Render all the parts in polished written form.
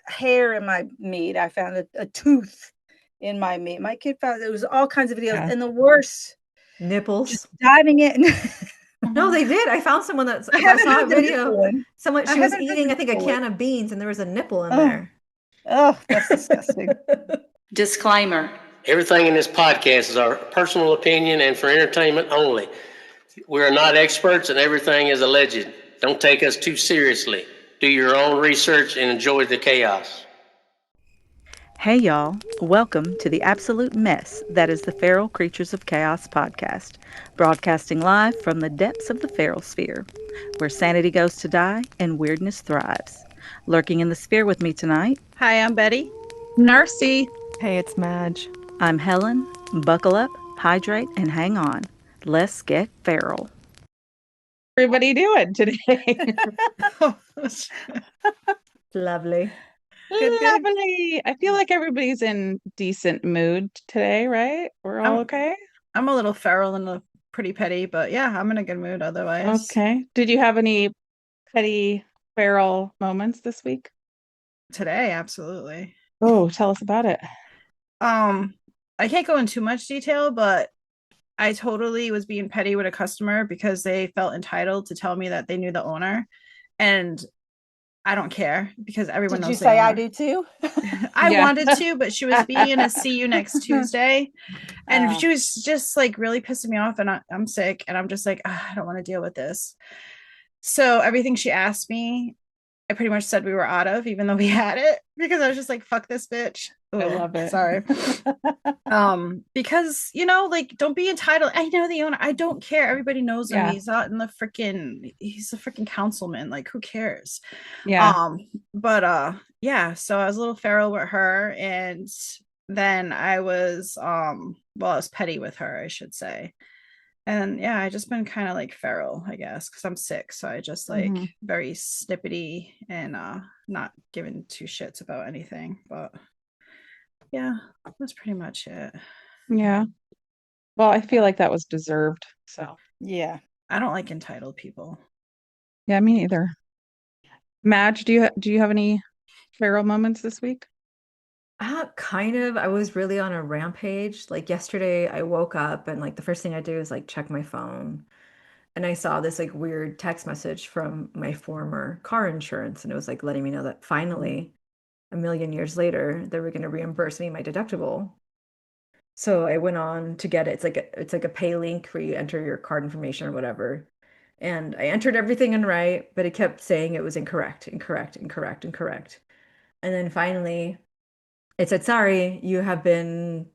hair in my meat. I found a tooth in my meat. My kid found there was all kinds of videos, Yeah. and the worst, just Nipples. diving in. No, they did. I found someone that's, I I haven't saw a had the video. nipple one. Someone, I she was haven't had the eating, I think, a nipple one. can of beans and there was a nipple in Oh, there. oh, that's disgusting. Disclaimer. Everything in this podcast is our personal opinion and for entertainment only. We are not experts and everything is alleged. Don't take us too seriously. Do your own research and enjoy the chaos. Hey, y'all. Welcome to the absolute mess that is the Feral Creatures of Chaos podcast, broadcasting live from the depths of the feral sphere, where sanity goes to die and weirdness thrives. Lurking in the sphere with me tonight, Hi, I'm Betty. Narcy. Hey, it's Madge. I'm Helen. Buckle up, hydrate, and hang on. Let's get feral. Everybody doing today? Lovely. Good. Lovely. I feel like everybody's in decent mood today, right? We're all okay? I'm a little feral and a pretty petty, but yeah, I'm in a good mood otherwise. Okay. Did you have any petty feral moments this week? Today, absolutely. Oh, tell us about it. I can't go into too much detail, but I totally was being petty with a customer because they felt entitled to tell me that they knew the owner. And I don't care because everyone Did you knows the say I owner. do too? I Yeah. wanted to, but she was being a see you next Tuesday. And Oh. she was just like really pissing me off. And I'm sick. And I'm just like, I don't want to deal with this. So everything she asked me, I pretty much said we were out of, even though we had it, because I was just like, fuck this bitch. I love it. Sorry. Because like, don't be entitled. I know the owner. I don't care. Everybody knows him. Yeah. He's out in the freaking, he's a freaking councilman. Like, who cares? Yeah. But yeah, so I was a little feral with her, and then I was I was petty with her, I should say. And yeah, I just been kind of like feral, I guess, because I'm sick. So I just like Mhm. very snippety and not giving two shits about anything. But yeah, that's pretty much it. Yeah. Well, I feel like that was deserved. So, Yeah. I don't like entitled people. yeah, me neither. Madge, do you have any feral moments this week? Kind of. I was really on a rampage. Like yesterday, I woke up and like the first thing I do is like check my phone. And I saw this like weird text message from my former car insurance. And it was like letting me know that finally, a million years later, they were going to reimburse me my deductible. So I went on to get it. It's like a pay link where you enter your card information or whatever. And I entered everything in right, but it kept saying it was incorrect, incorrect, incorrect, incorrect. And then finally, it said, sorry, you have been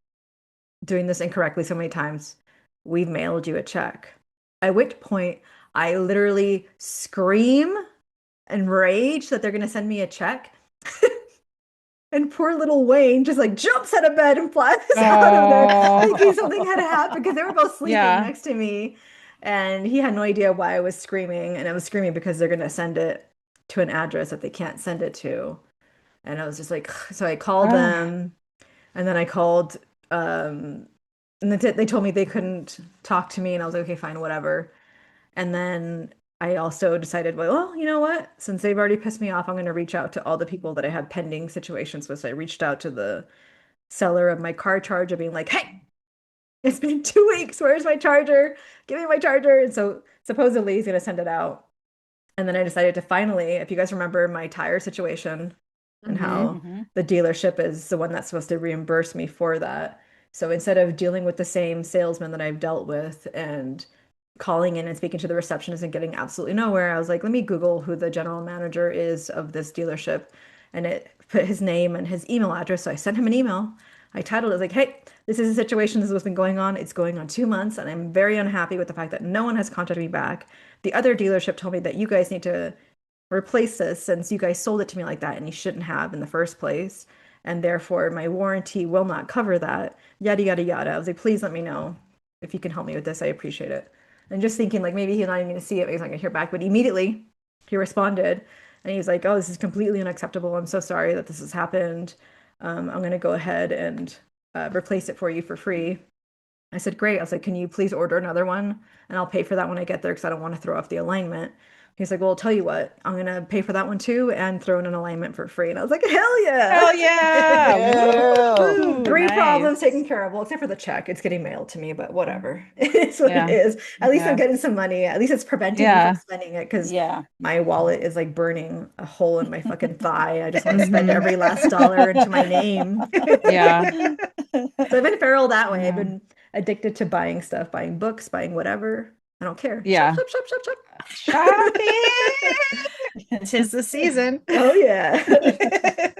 doing this incorrectly so many times. We've mailed you a check. At which point, I literally scream and rage that they're going to send me a check. And poor little Wayne just like jumps out of bed and flies out of there, thinking something had happened because they were both sleeping Yeah. next to me. And he had no idea why I was screaming. And I was screaming because they're going to send it to an address that they can't send it to. And I was just like, so I called them, and then I called, and they told me they couldn't talk to me, and I was like, okay, fine, whatever. And then I also decided, well, you know what? Since they've already pissed me off, I'm going to reach out to all the people that I had pending situations with. So I reached out to the seller of my car charger, being like, hey, it's been 2 weeks. Where's my charger? Give me my charger. And so supposedly he's going to send it out. And then I decided to finally, if you guys remember my tire situation and how the dealership is the one that's supposed to reimburse me for that. So instead of dealing with the same salesman that I've dealt with and calling in and speaking to the receptionist and getting absolutely nowhere, I was like, let me Google who the general manager is of this dealership. And it put his name and his email address. So I sent him an email. I titled it like, hey, this is a situation. This is what's been going on. It's going on 2 months. And I'm very unhappy with the fact that no one has contacted me back. The other dealership told me that you guys need to replace this since you guys sold it to me like that and you shouldn't have in the first place. And therefore, my warranty will not cover that. Yada, yada, yada. I was like, please let me know if you can help me with this. I appreciate it. And just thinking, like, maybe he's not even going to see it. He's not going to hear back. But immediately, he responded and he was like, oh, this is completely unacceptable. I'm so sorry that this has happened. I'm going to go ahead and replace it for you for free. I said, great. I was like, can you please order another one? And I'll pay for that when I get there because I don't want to throw off the alignment. He's like, well, I'll tell you what, I'm gonna pay for that one too and throw in an alignment for free. And I was like, hell yeah. Hell yeah. Yeah. Woo, Three nice. problems taken care of. Well, except for the check. It's getting mailed to me, but whatever. It's what Yeah. it is. At least I'm Yeah. getting some money. At least it's preventing me Yeah. from spending it because Yeah. my wallet is like burning a hole in my fucking thigh. I just want to spend Mhm. every last dollar into my name. Yeah. So I've been feral that way. I've Yeah. been addicted to buying stuff, buying books, buying whatever. I don't care. Yeah. Shop, shop, shop, shop, Shopping. Tis the season. shop. Oh yeah.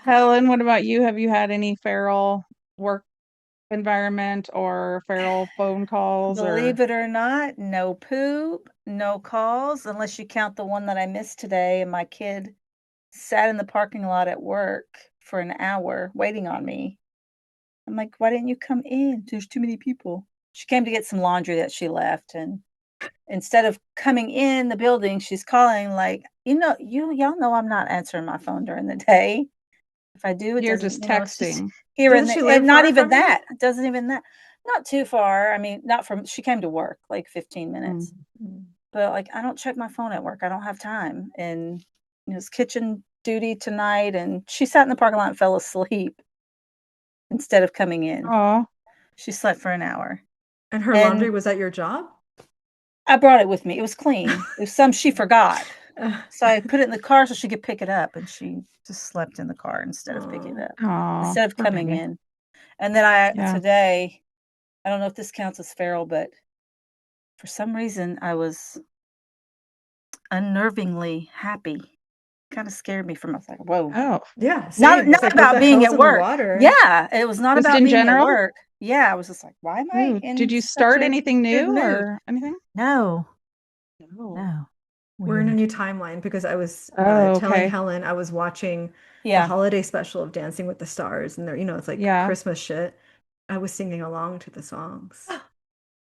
Helen, what about you? Have you had any feral work environment or feral phone calls or Believe it or not, no poop, no calls, unless you count the one that I missed today. And my kid sat in the parking lot at work for an hour waiting on me. I'm like, why didn't you come in? There's too many people. She came to get some laundry that she left. And instead of coming in the building, she's calling like, y'all know I'm not answering my phone during the day. If I do, it you're doesn't, just it's just texting? here and Doesn't she there. live And not far even from you? that. It doesn't even that. Not too far. I mean, not from, she came to work like 15 minutes. But like, I don't check my phone at work. I don't have time. And it's kitchen duty tonight. And she sat in the parking lot and fell asleep instead of coming in. Oh, She slept for an hour. And her And- laundry was at your job? I brought it with me. It was clean. It was some she forgot. So I put it in the car so she could pick it up. And she just slept in the car instead of picking it up, oh, instead of poor coming baby. in. And then Yeah. today, I don't know if this counts as feral, but for some reason I was unnervingly happy. Kind of scared me from, I was like, whoa. Oh, Yeah, same. It's Not like, what about the being hell's at in the work. water? Yeah, it was not Just about in being at general? work. Yeah, I was just like, why am I ooh. in Did you such start a anything good new mood? or anything? No, No. no. We're in a Weird. new timeline because I was Oh, telling okay. Helen I was watching the Yeah. holiday special of Dancing with the Stars, and there, it's like Yeah. Christmas shit. I was singing along to the songs.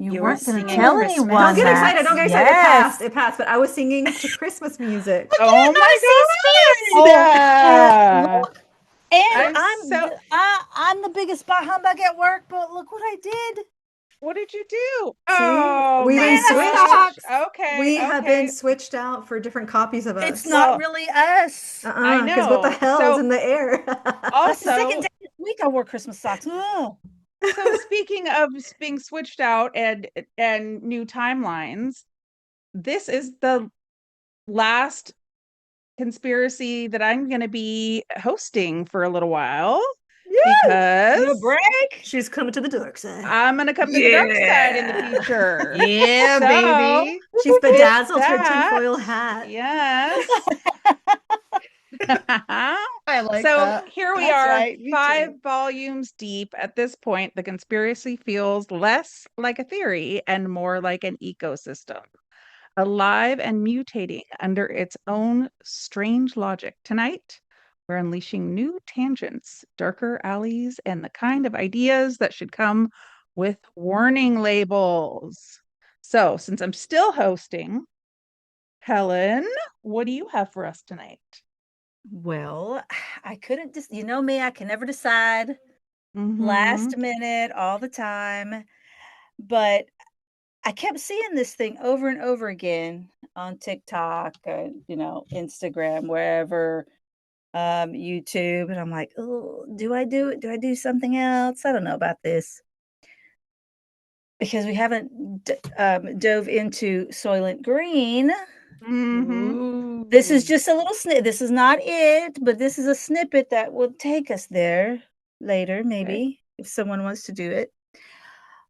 You were weren't going to singing tell Christmas anyone. Don't get that. excited. Don't get excited. Yes. It passed. But I was singing to Christmas music. Oh my Oh, god! look. And I'm I'm the biggest bah humbug at work, but look what I did. What did you do? See? Oh We've my been switched. gosh. Okay. We have been okay. switched out for different copies of us. It's not Well, really us. I Because what the know. hell is So- in the air? That's the second Also, day this week I wore Christmas socks. Ugh. so speaking of being switched out and new timelines, this is the last conspiracy that I'm going to be hosting for a little while because Your break? She's coming to the dark side. I'm going to come to the dark side in the future. Yeah, So- baby. She's bedazzled her that- tinfoil hat. Yes. I like so that. here we That's are, right, me 5 too. volumes deep. At this point, the conspiracy feels less like a theory and more like an ecosystem, alive and mutating under its own strange logic. Tonight, we're unleashing new tangents, darker alleys, and the kind of ideas that should come with warning labels. So, since I'm still hosting, Helen, what do you have for us tonight? Well, I couldn't just, you know me, I can never decide. Last minute, all the time. But I kept seeing this thing over and over again on TikTok, Instagram, wherever, YouTube, and I'm like, oh, do I do it? Do I do something else? I don't know about this because we haven't dove into Soylent Green. Mhm. This is just a little snip. This is not it, but this is a snippet that will take us there later, maybe if someone wants to do it.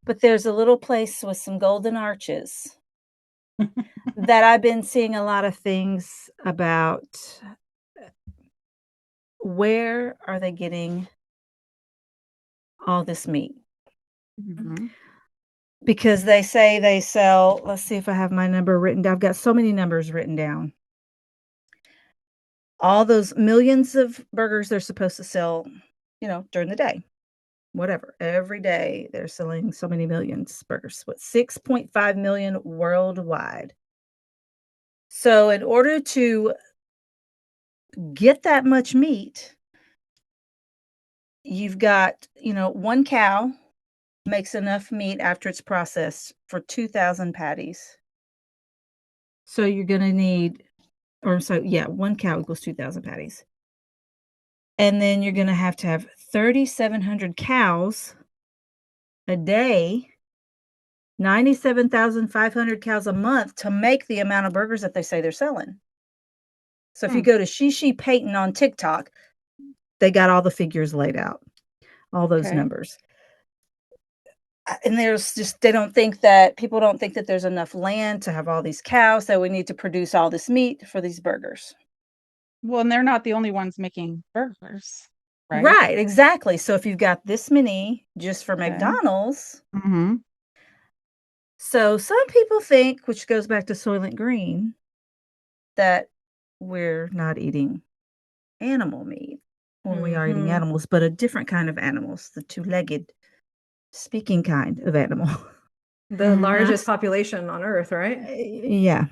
But there's a little place with some golden arches that I've been seeing a lot of things about. Where are they getting all this meat? Mhm. Because they say they sell, let's see if I have my number written down. I've got so many numbers written down. All those millions of burgers they're supposed to sell, during the day. Whatever. Every day they're selling so many millions burgers. What, 6.5 million worldwide. So in order to get that much meat, you've got, one cow makes enough meat after it's processed for 2,000 patties. So you're going to need, or so, yeah, 1 cow equals 2,000 patties. And then you're going to have 3,700 cows a day, 97,500 cows a month to make the amount of burgers that they say they're selling. So if you go to Shishi Payton on TikTok, they got all the figures laid out, all those Okay. numbers. And there's just, people don't think that there's enough land to have all these cows, so we need to produce all this meat for these burgers. Well, and they're not the only ones making burgers, right? Right, exactly. So if you've got this many just for Okay. McDonald's, Mm-hmm. so some people think, which goes back to Soylent Green, that we're not eating animal meat when we are eating Mhm. animals, but a different kind of animals, the two-legged speaking kind of animal. The Mhm. largest population on Earth, right? Yeah.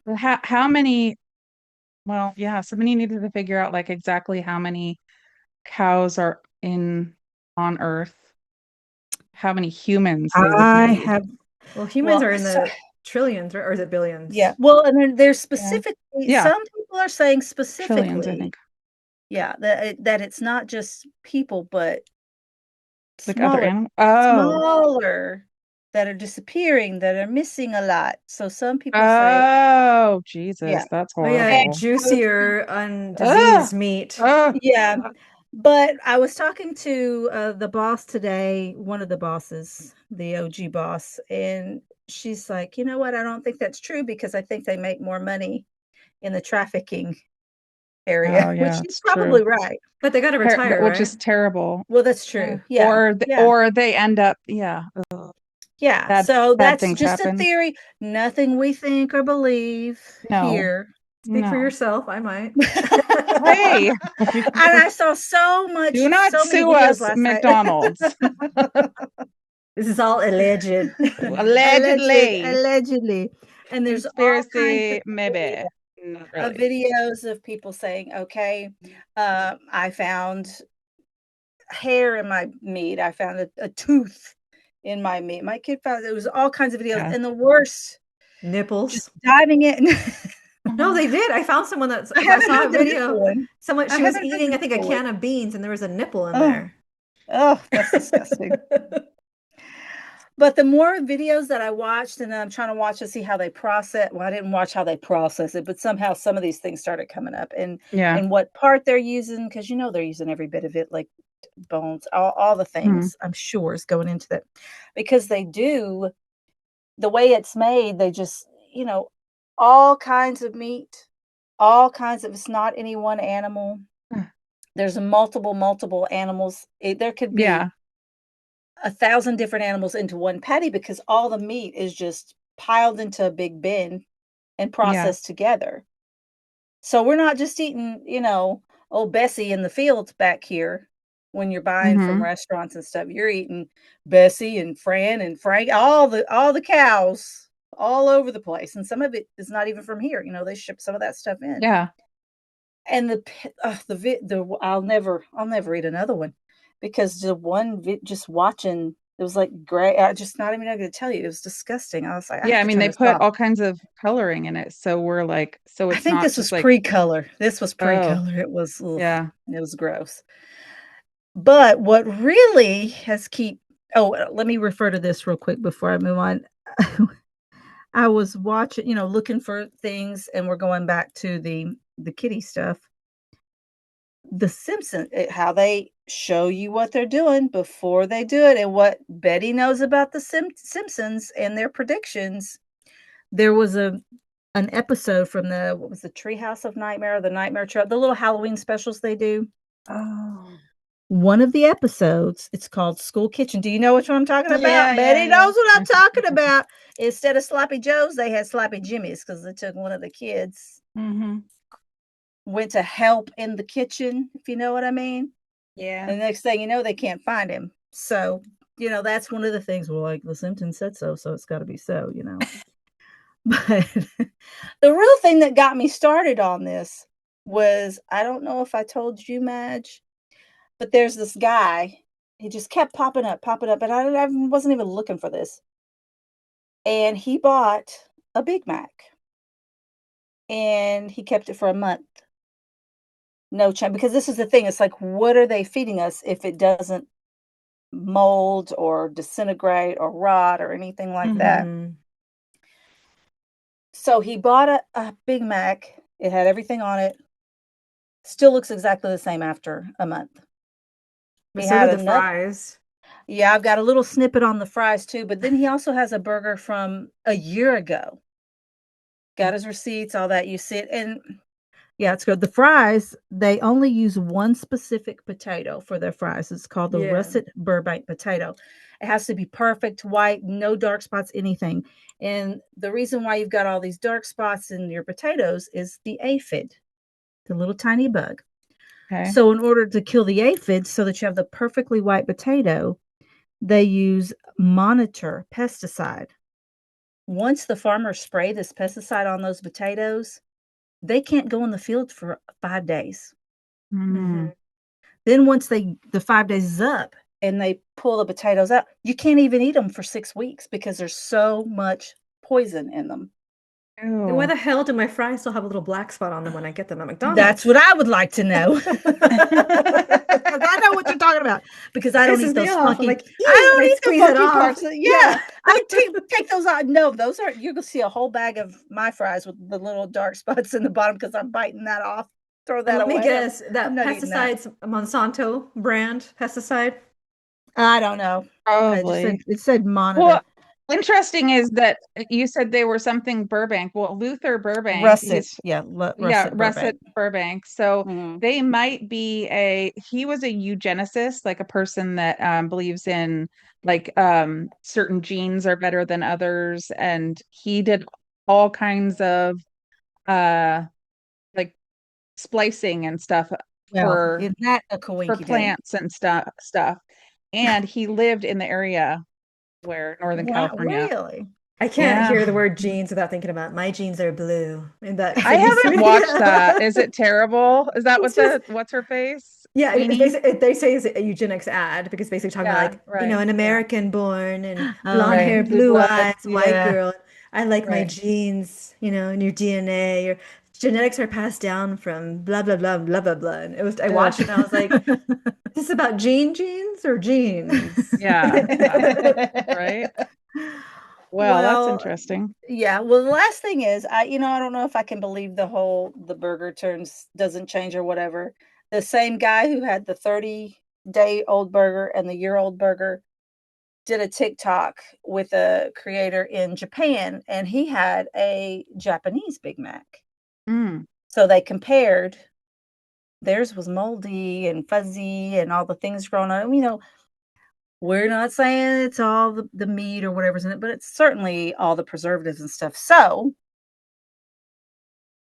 Well, how many? Well, yeah, somebody needed to figure out like exactly how many cows are on Earth. How many humans they would I need. have Well, humans well, are in so the trillions, right? Or is it billions? yeah. Well, and then there's Yeah. specifically Yeah. some people are saying Trillions, I specifically, think. yeah, that it's not just people, but Like other smaller animals. Oh. smaller that are disappearing, that are missing a lot. So some people say, Oh, Jesus, yeah. that's Oh yeah, horrible. juicier, Ugh. undiseased meat. Ugh. Yeah. But I was talking to the boss today, one of the bosses, the OG boss, and she's like, you know what? I don't think that's true because I think they make more money in the trafficking area, Oh, which yeah, she's it's probably true. right. But they got to retire, Which right? is terrible. Well, that's Yeah. true. Yeah. Yeah. Or they end up, yeah, Yeah. bad So bad that's things just a happen. theory. Nothing we think or believe No, here. Speak for no. yourself. I might. Hey, And I saw so do not many sue videos us, last night. McDonald's. This is all alleged. Allegedly. Allegedly. And there's all kinds of Conspiracy, maybe. Not really. videos of people saying, okay, I found hair in my meat. I found a tooth in my meat. My kid found, it was all kinds of videos. Yeah. And the worst, just Nipples. diving in. No, they did. I found someone that's. I I haven't saw a heard the video. nipple one. Someone I she was haven't heard the eating, I think, a nipple one. can of beans, and there was a nipple in Oh, there. oh, that's disgusting. But the more videos that I watched, and I'm trying to watch to see how they process. Well, I didn't watch how they process it, but somehow some of these things started coming up, Yeah. and what part they're using, because they're using every bit of it, like bones, all the things. I'm sure is going into that, because they do the way it's made. They just all kinds of meat, all kinds of. It's not any one animal. There's multiple animals. There could be Yeah. 1,000 different animals into one patty because all the meat is just piled into a big bin and Yeah. processed together. So we're not just eating, old Bessie in the fields back here when you're buying from restaurants and stuff. You're eating Bessie and Fran and Frank, all the cows all over the place. And some of it is not even from here. They ship some of that stuff in. Yeah. And I'll never eat another one, because the one just watching, it was like gray. I just not even going to tell you. It was disgusting. I was like, I Yeah, have I to mean, turn they this put off. all kinds of coloring in it, so we're like, so I it's think not this just was like, pre-color. This was oh, pre-color. It was, yeah. it was gross. But what really has let me refer to this real quick before I move on. I was watching, looking for things, and we're going back to the kitty stuff. The Simpsons, how they show you what they're doing before they do it, and what Betty knows about the Simpsons and their predictions. There was an episode from what was the Treehouse of Nightmare, the Nightmare Trail, the little Halloween specials they do. Oh. One of the episodes, it's called School Kitchen. Do you know which one I'm talking about? Yeah, Betty yeah, knows what I'm talking about. Instead of Sloppy Joes, they had Sloppy Jimmys, because they took one of the kids, went to help in the kitchen, if you know what I mean. Yeah. And the next thing you know, they can't find him. So, that's one of the things. Well, like, the Simpsons said so it's got to be so. But the real thing that got me started on this was, I don't know if I told you, Madge, but there's this guy. He just kept popping up, and I wasn't even looking for this. And he bought a Big Mac. and he kept it for a month. No change, because this is the thing. It's like, what are they feeding us if it doesn't mold or disintegrate or rot or anything like that? Mhm. So he bought a Big Mac. It had everything on it. Still looks exactly the same after a month. But He so had did the another. fries. Yeah, I've got a little snippet on the fries too. But then he also has a burger from a year ago. Got his receipts, all that. You see it, and yeah, it's good. The fries, they only use one specific potato for their fries. It's called the Yeah. russet Burbank potato. It has to be perfect white, no dark spots, anything. And the reason why you've got all these dark spots in your potatoes is the aphid, the little tiny bug. Okay. So in order to kill the aphids so that you have the perfectly white potato, they use Monitor pesticide. Once the farmers spray this pesticide on those potatoes, they can't go in the field for 5 days. Mm. Then once the 5 days is up and they pull the potatoes out, you can't even eat them for 6 weeks because there's so much poison in them. Then why Ew. the hell do my fries still have a little black spot on them when I get them at McDonald's? That's what I would like to know. 'Cause I know what you're talking about because I don't Pisses eat me those off. I'm funky. like, I "Ew," don't and I eat the squeeze it funky off. parts. Yeah. Yeah, I take those out. No, those aren't. You're gonna see a whole bag of my fries with the little dark spots in the bottom because I'm biting that off. Throw And that let me away. guess, I'm that not eating that. pesticide's a Monsanto brand pesticide. I don't know. Probably. It said Monitor. Well, interesting is that you said they were something Burbank. Well, Luther Burbank, Russet. he's Yeah, yeah, Russet Russet Burbank. Burbank. So Mhm. they might be he was a eugenicist, like a person that believes in like certain genes are better than others, and he did all kinds of uh like splicing and stuff Well, for isn't that a for coinky dink? plants and stuff. And he lived in the area where Northern Wow, California. really? I can't Yeah. hear the word jeans without thinking about my jeans are blue. And that I used to haven't be- watched that. Is it terrible? Is that It's what just what's her face? yeah, it's Queenie? basically they say it's a eugenics ad because basically talking about Yeah, like, right. an Yeah. American born and Oh, blonde Right. hair, blue blue blood. eyes, white Yeah. girl. I like my Right. genes, and your DNA, your genetics are passed down from blah blah blah blah blah blah. And I watched it and I was like, is this about genes or jeans? Yeah. Right. Well, that's Well, interesting. yeah. Well, the last thing is, I don't know if I can believe the burger doesn't change or whatever. The same guy who had the 30-day-old burger and the year-old burger did a TikTok with a creator in Japan, and he had a Japanese Big Mac. Mm. So they compared. Theirs was moldy and fuzzy and all the things growing on. We're not saying it's all the meat or whatever's in it, but it's certainly all the preservatives and stuff. So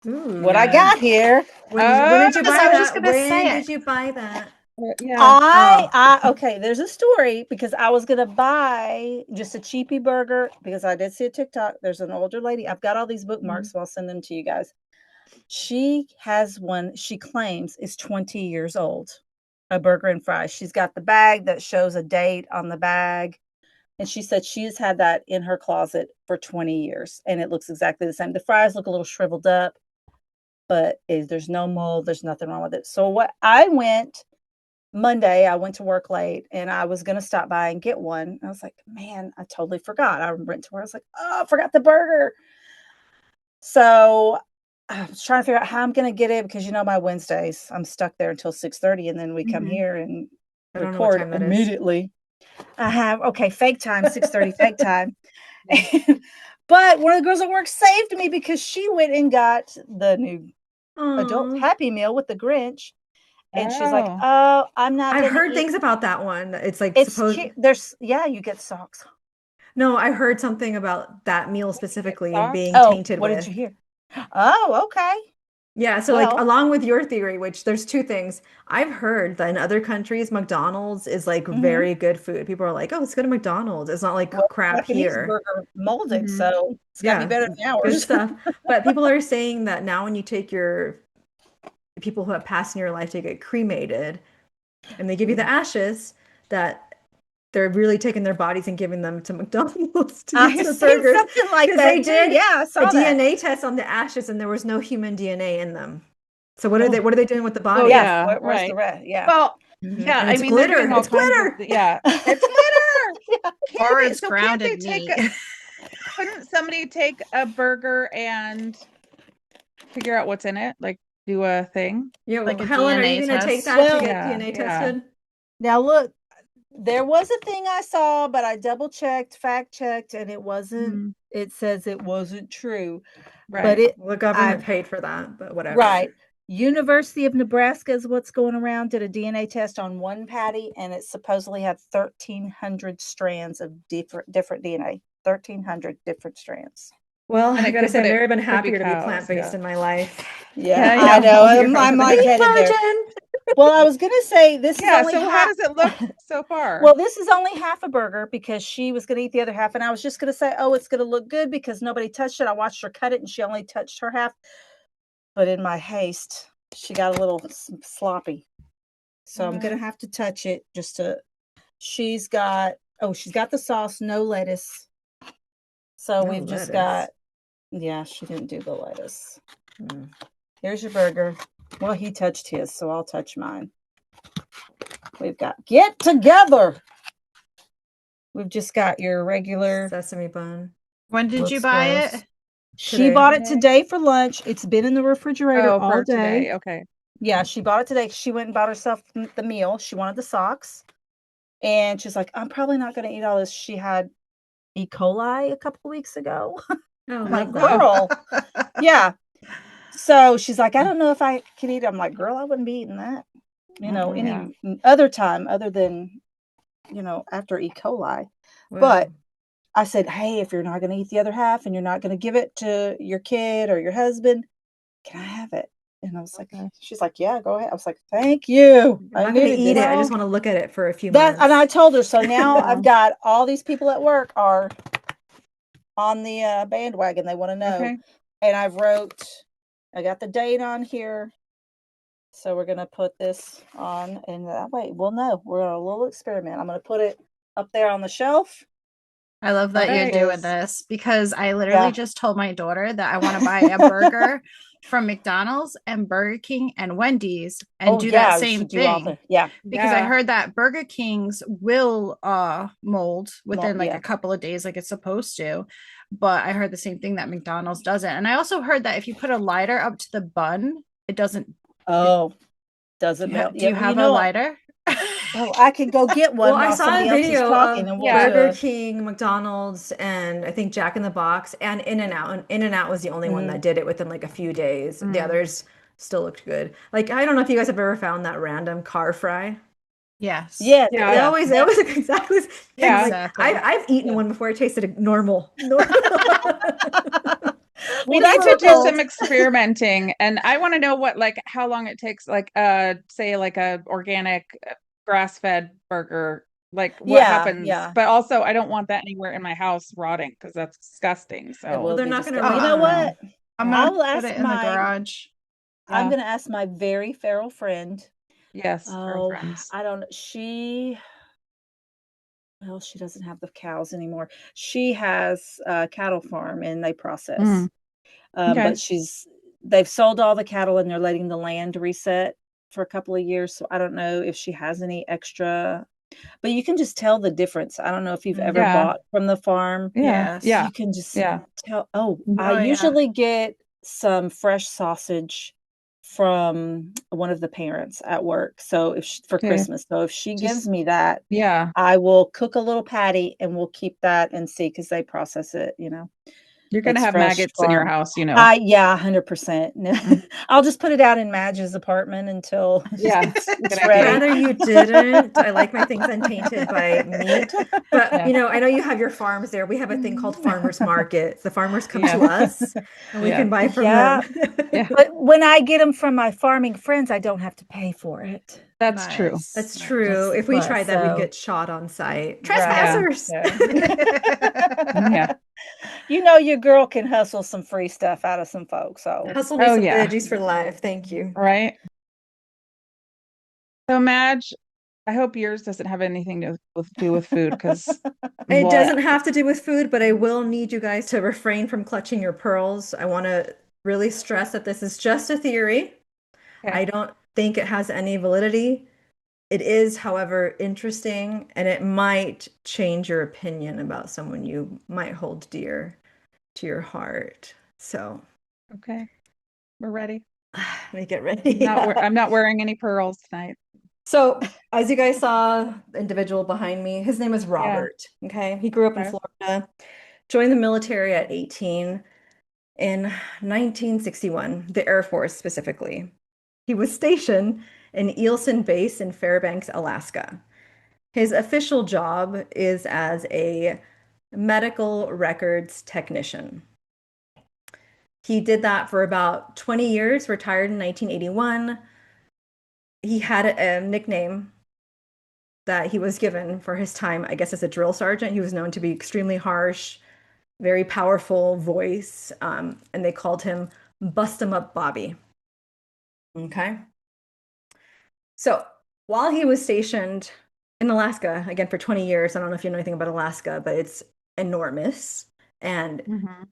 what I Ooh. got here, When did you Yes, buy I was just that? gonna When say it. did you buy that? Yeah. okay, there's a story because I was gonna buy just a cheapy burger because I did see a TikTok. There's an older lady. I've got all these bookmarks, so I'll send them to you guys. She has one she claims is 20 years old, a burger and fries. She's got the bag that shows a date on the bag. And she said she's had that in her closet for 20 years and it looks exactly the same. The fries look a little shriveled up, but there's no mold. There's nothing wrong with it. So Monday, I went to work late and I was going to stop by and get one. I was like, man, I totally forgot. I went to work. I was like, oh, I forgot the burger. So I was trying to figure out how I'm going to get it because my Wednesdays, I'm stuck there until 6:30 and then we come here and I don't know what record time that is. immediately. I have fake time, 6:30 fake time. But one of the girls at work saved me because she went and got the new adult Aw. Happy Meal with the Grinch. And she's like, Oh. oh, I'm not I've gonna heard eat. things about that one. It's like It's supposed. cute. You get socks. No, I heard something about that meal specifically and socks? being Oh, tainted what with. did you hear? Oh, okay. Yeah, so like Well, along with your theory, which there's two things. I've heard that in other countries, McDonald's is like mhm. very good food. People are like, "Oh, let's go to McDonald's." It's not like Well, crap Japanese here. burger molded, Mhm. so it's got to be Yeah, better than good ours. stuff. But people are saying that now when you take your people who have passed in your life to get cremated and they give you the ashes, that they're really taking their bodies and giving them to McDonald's to I use the have seen burgers. something like 'Cause that they too. did Yeah, I a saw that. DNA test on the ashes and there was no human DNA in them. So what Oh. are they doing with the Oh, bodies? Yes. yeah, Where's the right. rest? Yeah. Well, Mhm. yeah, And I it's mean, they're glitter. doing all It's kinds glitter. of, yeah, it's glitter. Or Can't it's they, grounded take meat. couldn't somebody take a burger and figure out what's in it? Like do a thing? Yeah, Like a Helen, are DNA you going to take test? that Well, to get Yeah, DNA yeah. tested? Now look, there was a thing I saw, but I double checked, fact checked, and it wasn't. Mhm. It says it wasn't true. But Right. it Well, the government paid for that, but whatever. right. University of Nebraska is what's going around. Did a DNA test on one patty, and it supposedly had 1,300 strands of different DNA. 1,300 different strands. Well, And I it gotta could say, put I've it never been could be happier to be cows, plant-based yeah. in my life. Yeah, Yeah, I know. you're I'm right. like headed there. Well, I was gonna say this is Yeah, only so how half. does it look so far? Well, this is only half a burger because she was going to eat the other half. And I was just going to say, oh, it's going to look good because nobody touched it. I watched her cut it and she only touched her half. But in my haste, she got a little sloppy. So I'm going to have to touch it just to. She's got the sauce, no lettuce. So No we've just lettuce. got, yeah, she didn't do the lettuce. Mm. Here's your burger. Well, he touched his, so I'll touch mine. We've got get together. We've just got your regular Sesame bun. When did you looks buy gross. it? She Today. bought it today for lunch. It's been in the refrigerator oh, all for day. today. Okay. Yeah, she bought it today. She went and bought herself the meal. She wanted the socks. And she's like, I'm probably not going to eat all this. She had E. coli a couple of weeks ago. Oh, I'm like, love that. girl. Yeah. So she's like, I don't know if I can eat it. I'm like, girl, I wouldn't be eating that. You know, Mhm. any other time other than, after E. coli. Well, But I said, hey, if you're not going to eat the other half and you're not going to give it to your kid or your husband, can I have it? And I was like, she's like, yeah, go ahead. I was like, thank you. I'm not gonna eat it. I just want to look at it for a few that. months. And I told her, so now Yeah. I've got all these people at work are on the bandwagon. They want to know. Okay. And I got the date on here. So we're going to put this on and that way we'll know. We're on a little experiment. I'm going to put it up there on the shelf. I love that Okay. you're doing this because I literally Yeah. just told my daughter that I want to buy a burger from McDonald's and Burger King and Wendy's and do that we same should do all thing. yeah. Because I Yeah. heard that Burger King's will mold within like yeah. a couple of days like it's supposed to. But I heard the same thing that McDonald's doesn't. And I also heard that if you put a lighter up to the bun, it doesn't. Oh, doesn't melt. Do you have a lighter? Oh, I could go get one. Well, I while saw a somebody else is video talking of and we'll Burger do it. King, McDonald's, and I think Jack in the Box and In-N-Out. And In-N-Out was the only one that did it within like a few days. The others still looked good. Like, I don't know if you guys have ever found that random car fry. Yes. Yeah, Yeah. They always look exactly the same. Yeah. Like, Exactly. I've eaten one before. It tasted normal. We that's need to what do told- some experimenting, and I want to know how long it takes, like say like a organic grass-fed burger, like what happens. Yeah. But also I don't want that anywhere in my house rotting because that's disgusting. It So will they're be not gonna disgusting. You know rot. what? I'm I'll gonna ask put it in the my- garage. I'm Yeah. going to ask my very feral friend. yes, Oh, girlfriends. I don't know. She doesn't have the cows anymore. She has a cattle farm and they process. Mm. Okay. But they've sold all the cattle and they're letting the land reset for a couple of years. So I don't know if she has any extra, but you can just tell the difference. I don't know if you've ever Yeah. bought from the farm. Yeah. Yes. Yeah. You can just Yeah. tell. Oh, Oh, I yeah. usually get some fresh sausage from one of the parents at work. So for Okay. Christmas, so if she gives Just- me that, Yeah. I will cook a little patty and we'll keep that and see because they process it. You're gonna It's have fresh maggots in your farm. house, you know. Yeah, 100%. I'll just put it out in Madge's apartment until Yeah. it's Good I'd ready. rather you didn't. I like my things untainted by meat. But Yeah. I know you have your farms there. We have a thing called farmers markets. The farmers come Yeah. to us and we Yeah. can buy from Yeah. them. Yeah. But when I get them from my farming friends, I don't have to pay for it. That's true. Nice. That's Nice. true. If we But tried that, so- we'd get shot on site. Right. Trespassers. Yeah. Your girl can hustle some free stuff out of some folks. So Hustle me Oh, some yeah. veggies for life. Thank you. Right. So Madge, I hope yours doesn't have anything to do with food because It doesn't have to do with food, but I will need you guys to refrain from clutching your pearls. I want to really stress that this is just a theory. I don't think it has any validity. It is, however, interesting, and it might change your opinion about someone you might hold dear to your heart. So, Okay, we're ready. let me get ready. I'm not wearing any pearls tonight. So, as you guys saw, the individual behind me, his name is Robert. Okay. He grew up in Okay. Florida, joined the military at 18 in 1961, the Air Force specifically. He was stationed in Eielson Base in Fairbanks, Alaska. His official job is as a medical records technician. He did that for about 20 years, retired in 1981. He had a nickname that he was given for his time, I guess, as a drill sergeant. He was known to be extremely harsh, very powerful voice, and they called him Bust 'em Up Bobby. Okay. So while he was stationed in Alaska, again for 20 years, I don't know if you know anything about Alaska, but it's enormous and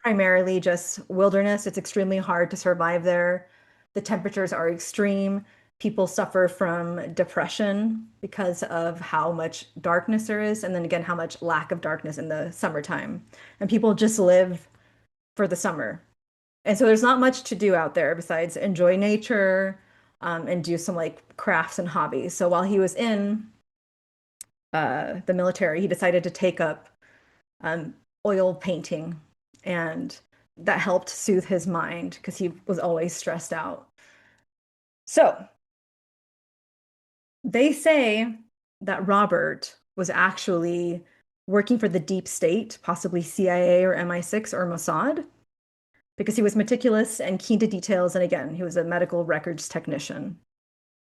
primarily just wilderness. It's extremely hard to survive there. The temperatures are extreme. People suffer from depression because of how much darkness there is, and then again, how much lack of darkness in the summertime. And people just live for the summer. And so there's not much to do out there besides enjoy nature, and do some like crafts and hobbies. So while he was in the military, he decided to take up oil painting, and that helped soothe his mind because he was always stressed out. So they say that Robert was actually working for the deep state, possibly CIA or MI6 or Mossad, because he was meticulous and keen to details. And again, he was a medical records technician.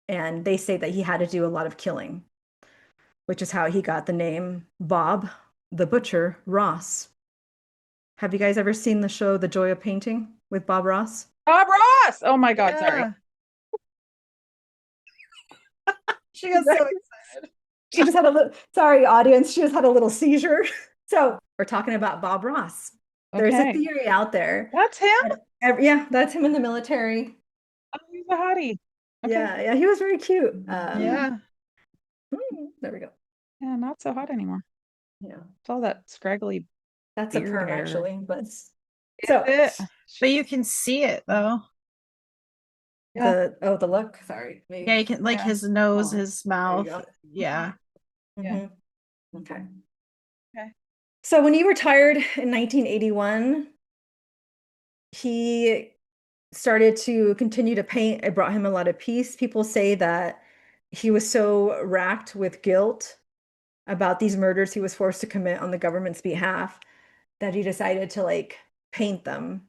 And they say that he had to do a lot of killing, which is how he got the name Bob the Butcher Ross. Have you guys ever seen the show The Joy of Painting with Bob Ross? Bob Ross! Oh my God, sorry. She got so excited. She just had a little, sorry, audience, she just had a little seizure. So we're talking about Bob Ross. There's a theory out there. That's him? Yeah, that's him in the military. Oh, he's a hottie. Okay. Yeah, he was very cute. Yeah. There we go. Yeah, not so hot anymore. Yeah. It's all that scraggly. That's a beard perm hair. actually, but Is so it? But you can see it though. the look. Sorry. Maybe. Yeah, you can like Yeah. his nose, Oh, his there you mouth. go. Yeah. Yeah. Okay. Okay. So when he retired in 1981, he started to continue to paint. It brought him a lot of peace. People say that he was so racked with guilt about these murders he was forced to commit on the government's behalf that he decided to like paint them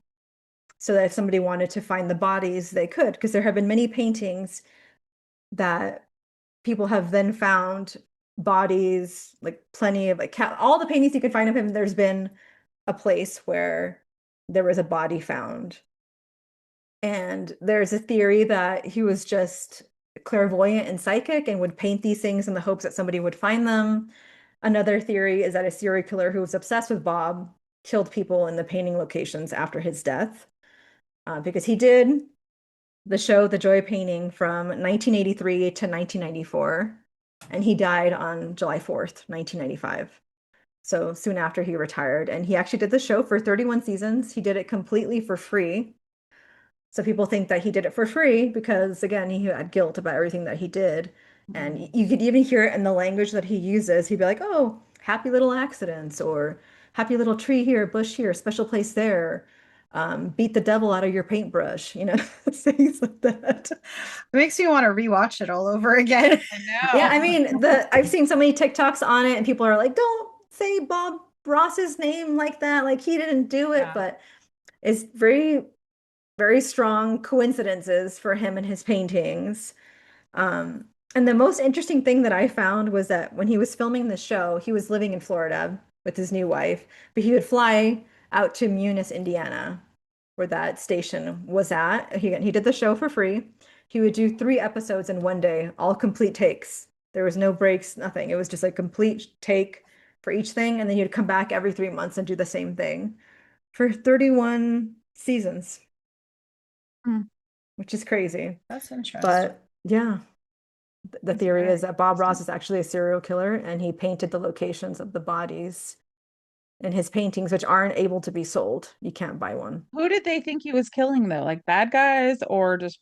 so that if somebody wanted to find the bodies, they could, because there have been many paintings that people have then found bodies, like plenty of like all the paintings you could find of him, there's been a place where there was a body found. And there's a theory that he was just clairvoyant and psychic and would paint these things in the hopes that somebody would find them. Another theory is that a serial killer who was obsessed with Bob killed people in the painting locations after his death, because he did the show The Joy of Painting from 1983 to 1994, and he died on July 4th, 1995. So soon after he retired, and he actually did the show for 31 seasons. He did it completely for free. So people think that he did it for free because, again, he had guilt about everything that he did. And you could even hear it in the language that he uses. He'd be like, oh, happy little accidents, or happy little tree here, bush here, special place there. Beat the devil out of your paintbrush, things like that. It makes me want to rewatch it all over again. I know. Yeah, I mean, I've seen so many TikToks on it, and people are like, don't say Bob Ross's name like that. Like, he didn't do it, but it's very, very strong coincidences for him and his paintings. And the most interesting thing that I found was that when he was filming the show, he was living in Florida with his new wife, but he would fly out to Munis, Indiana, where that station was at. He did the show for free. He would do 3 episodes in one day, all complete takes. There was no breaks, nothing. It was just a complete take for each thing, and then you'd come back every 3 months and do the same thing for 31 seasons, Hmm. which is crazy. That's interesting. But yeah, the That's theory very is that Bob Ross interesting. is actually a serial killer, and he painted the locations of the bodies in his paintings, which aren't able to be sold. You can't buy one. Who did they think he was killing though? Like bad guys or just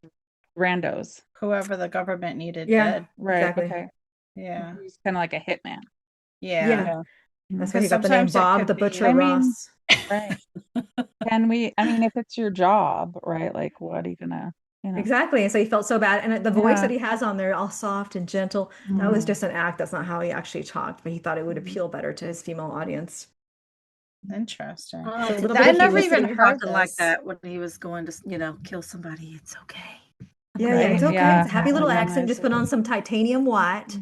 randos? Whoever the government needed Yeah, dead. Right. exactly. Okay. Yeah. He's kind of like a hitman. Yeah. Yeah, Yeah. that's why he Because got the name sometimes it Bob could the be, Butcher I mean, Ross. right. I mean, if it's your job, right? Like, what are you gonna, Exactly. And so he felt so bad. And the voice that Yeah. he has on there, all soft and gentle, that was just an act. That's not how he actually talked, but he thought it would appeal better to his female audience. interesting. Oh, So a to little think bit I of he never was even helicity. heard talking like this. that when he was going to, kill somebody. It's okay. Yeah, yeah, it's Right? okay. Yeah. It's a happy little accent. Recognize Just put it. on some titanium white.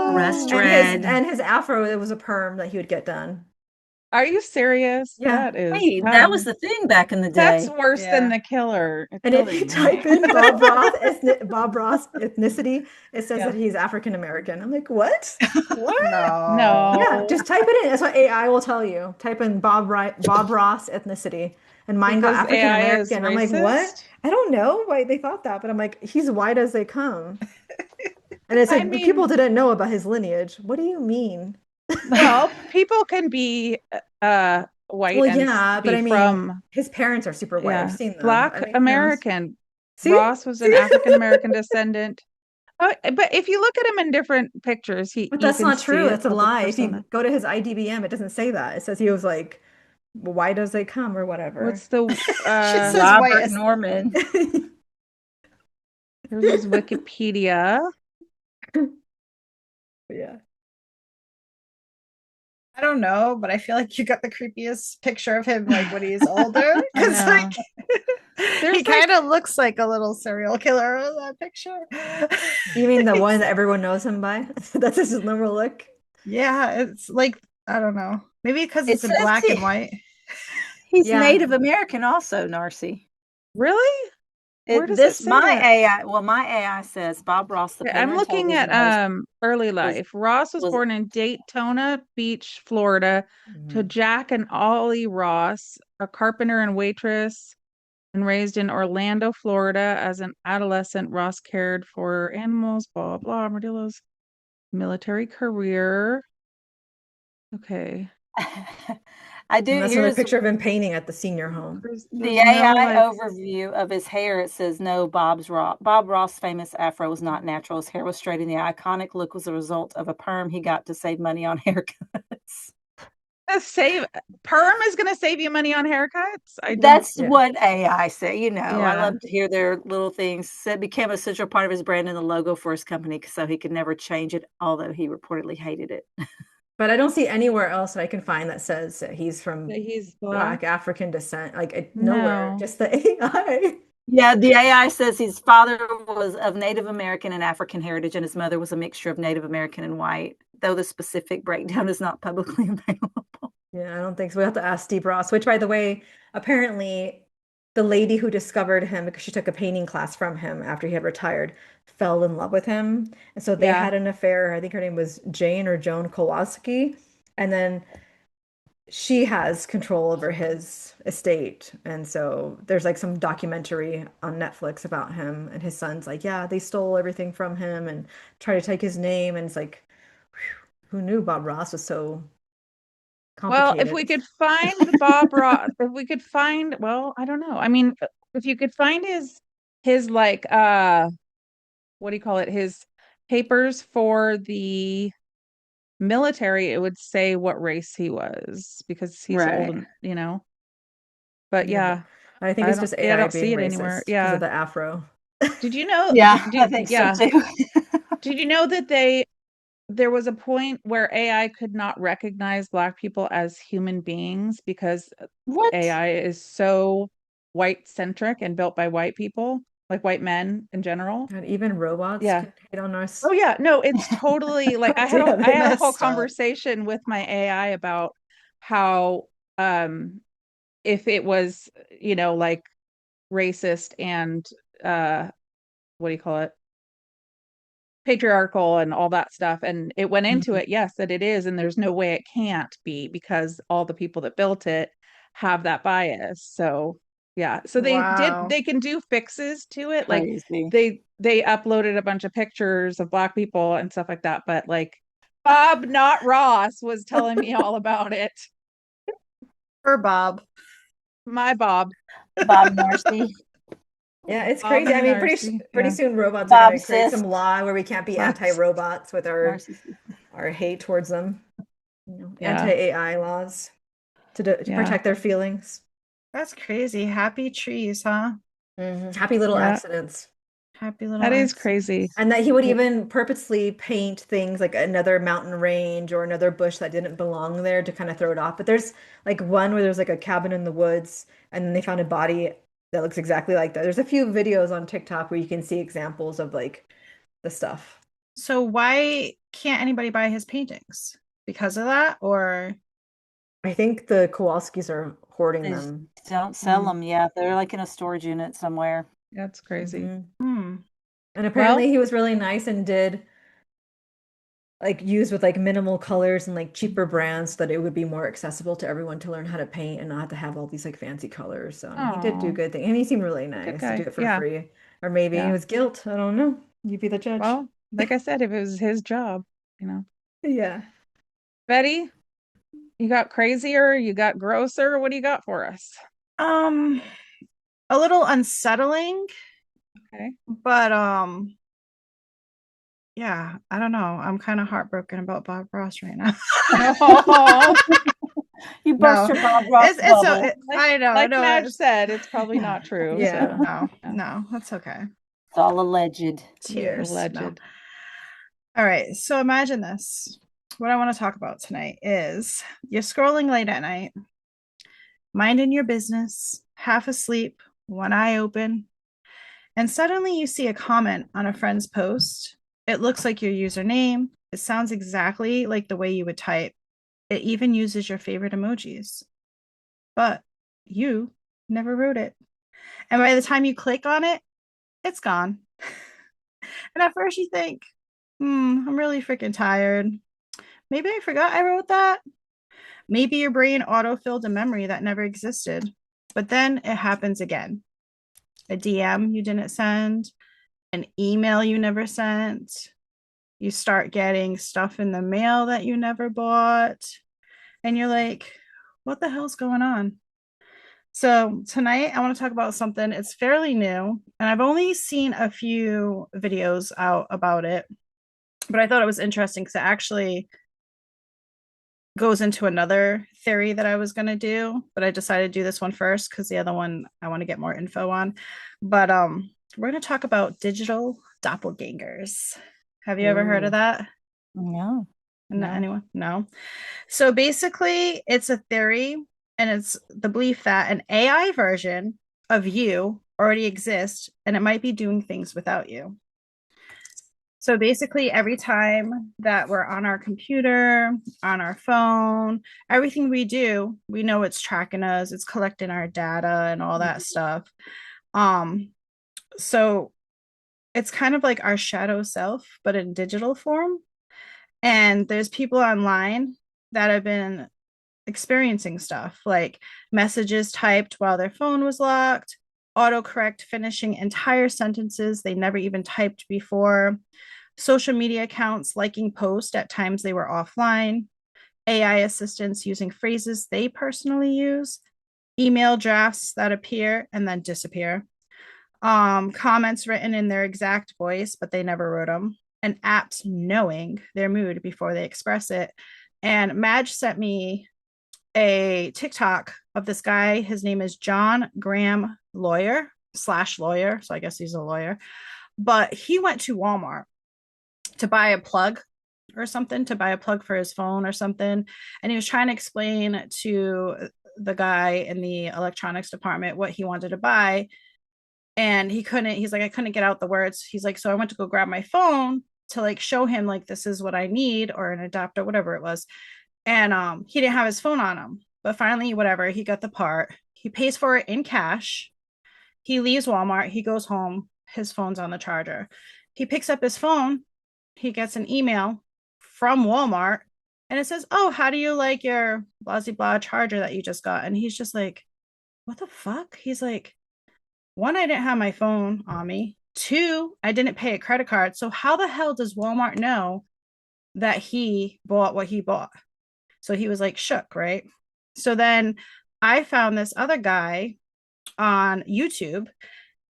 Rust And red. his afro, it was a perm that he would get done. Are you serious? Yeah. Hey, that was the thing back in the That's day. worse than Yeah. the killer. And if you type in Bob Ross ethnicity, it says Yeah. that he's African American. I'm like, what? What? No. Yeah, No. just type it in. That's what AI will tell you. Type in Bob Ross ethnicity, and mine got Because African AI is American. I'm like, what? racist? I don't know why they thought that, but I'm like, he's white as they come. And it's I like people mean, didn't know about his lineage. What do you mean? well, people can be white Well, and yeah, but be I mean, from his parents are super white. I've seen them. Black I mean, American. see, Ross was an see, African American descendant. Oh, but if you look at him in different pictures, but you that's can not see true. it That's a of the lie. If you persona. go to his IDBM, it doesn't say that. It says he was like white as they come or whatever. What's the She says white Robert as Norman. here's his Wikipedia. Yeah. I don't know, but I feel like you got the creepiest picture of him like when he's older. I Because know. like There's he kind of looks like a little serial killer in that picture. You mean the one that everyone knows him by? That's his normal look. Yeah, it's like I don't know. Maybe because It it's in says black he- and white. He's Yeah. Native American also, Narcy. Really? Where does it say my that? AI says Bob Ross, the painter I'm and looking at television host, early life. Ross was was- born in Daytona Beach, Florida, to Jack and Ollie Ross, a carpenter and waitress, and raised in Orlando, Florida. As an adolescent, Ross cared for animals, blah blah, armadillos. Military career. Okay. And that's another here's picture of him painting at the senior home. There's the no, AI like, overview of his hair. It says no, Bob Ross' famous afro was not natural. His hair was straight, and the iconic look was a result of a perm he got to save money on haircuts. perm is going to save you money on haircuts. That's Yeah. what AI say. I Yeah. love to hear their little things. It became a central part of his brand and the logo for his company, so he could never change it, although he reportedly hated it. But I don't see anywhere else that I can find that says that he's from that he's Black black. African descent. Like nowhere, No. just the AI. Yeah, the AI says his father was of Native American and African heritage, and his mother was a mixture of Native American and white, though the specific breakdown is not publicly available. Yeah, I don't think so. We have to ask Steve Ross, which, by the way, apparently the lady who discovered him because she took a painting class from him after he had retired fell in love with him. And so they Yeah. had an affair. I think her name was Jane or Joan Kowalski. And then she has control over his estate. And so there's like some documentary on Netflix about him. And his son's like, yeah, they stole everything from him and tried to take his name. And it's like, who knew Bob Ross was so Well, complicated? if we could find Bob Ross, if we could find, well, I don't know. I mean, if you could find his like what do you call it? His papers for the military, it would say what race he was because he's Right. old, But Yeah, yeah, I think I it's don't, just yeah, I AI don't being see it racist anywhere. because Yeah. of the afro. Did you know? Yeah, Did, I think yeah. so too. Did you know that there was a point where AI could not recognize Black people as human beings because What? AI is so white centric and built by white people, like white men in general. And even robots Yeah. can hate on us. Oh yeah, no, it's totally like I had Yeah, a, they I had a whole messed up. conversation with my AI about how if it was, like racist and what do you call it? Patriarchal and all that stuff. And it went into Mhm. it, yes, that it is, and there's no way it can't be because all the people that built it have that bias. So yeah. So Wow. they can do fixes to it. Like Crazy. they uploaded a bunch of pictures of Black people and stuff like that. But like Bob, not Ross, was telling me all about it. For Bob. My Bob. Bob Marcy. Yeah, it's Bob crazy. I and mean, Marcy. pretty Yeah. soon robots are Bob going to create sis. some law where we can't be Bob's. anti-robots with Marcy. our hate towards them. Yeah. Anti-AI laws to Yeah. protect their feelings. That's crazy. Happy trees, huh? Happy little Yeah. accidents. Happy little That is accidents. crazy. And that he would even purposely paint things like another mountain range or another bush that didn't belong there to kind of throw it off. But there's like one where there's like a cabin in the woods and then they found a body that looks exactly like that. There's a few videos on TikTok where you can see examples of like the stuff. So why can't anybody buy his paintings? Because of that? Or I think the Kowalskis are hoarding They just them. don't sell them. Yeah, they're like in a storage unit somewhere. That's crazy. And apparently he was really nice and did like use with like minimal colors and like cheaper brands so that it would be more accessible to everyone to learn how to paint and not have to have all these like fancy colors. So I mean, he did do Aw. good things and he seemed really Good nice to guy. do it for Yeah. free. Or maybe Yeah. it was guilt. I don't know. You be the judge. Well, like I said, if it was his job, you know. Yeah. Betty, you got crazier, you got grosser. What do you got for us? a little unsettling, Okay. but yeah, I don't know. I'm kind of heartbroken about Bob Ross right now. You burst No. your Bob Ross It's so bubble. I know, Like no, Madge said, it's probably not true. Yeah. So no, yeah. no, that's okay. It's all alleged. Tears. Alleged. No. All right. So imagine this. What I want to talk about tonight is you're scrolling late at night, minding your business, half asleep, one eye open, and suddenly you see a comment on a friend's post. It looks like your username. It sounds exactly like the way you would type. It even uses your favorite emojis. But you never wrote it. And by the time you click on it, it's gone. And at first you think, I'm really freaking tired. Maybe I forgot I wrote that. Maybe your brain autofilled a memory that never existed. But then it happens again. A DM you didn't send, an email you never sent. You start getting stuff in the mail that you never bought. And you're like, what the hell's going on? So tonight I want to talk about something. It's fairly new, and I've only seen a few videos out about it, but I thought it was interesting because it actually goes into another theory that I was going to do, but I decided to do this one first because the other one I want to get more info on. But we're going to talk about digital doppelgangers. Have you ever heard of that? No. No. Anyone? No. So basically, it's a theory, and it's the belief that an AI version of you already exists, and it might be doing things without you. So basically, every time that we're on our computer, on our phone, everything we do, we know it's tracking us, it's collecting our data and all that stuff. So it's kind of like our shadow self, but in digital form. And there's people online that have been experiencing stuff like messages typed while their phone was locked, autocorrect finishing entire sentences they never even typed before, social media accounts liking posts at times they were offline, AI assistants using phrases they personally use, email drafts that appear and then disappear, comments written in their exact voice, but they never wrote them, and apps knowing their mood before they express it. And Madge sent me a TikTok of this guy. His name is John Graham Lawyer / lawyer. So I guess he's a lawyer. But he went to Walmart to buy a plug or something, to buy a plug for his phone or something. And he was trying to explain to the guy in the electronics department what he wanted to buy. And he's like, I couldn't get out the words. He's like, so I went to go grab my phone to like show him like this is what I need, or an adapter, whatever it was. And he didn't have his phone on him. But finally, whatever, he got the part. He pays for it in cash. He leaves Walmart. He goes home. his phone's on the charger. He picks up his phone, he gets an email from Walmart, and it says, "Oh, how do you like your blah blah blah charger that you just got?" And he's just like, "What the fuck?" He's like, "One, I didn't have my phone on me. Two, I didn't pay a credit card. So how the hell does Walmart know that he bought what he bought?" So he was like shook, right? So then I found this other guy on YouTube,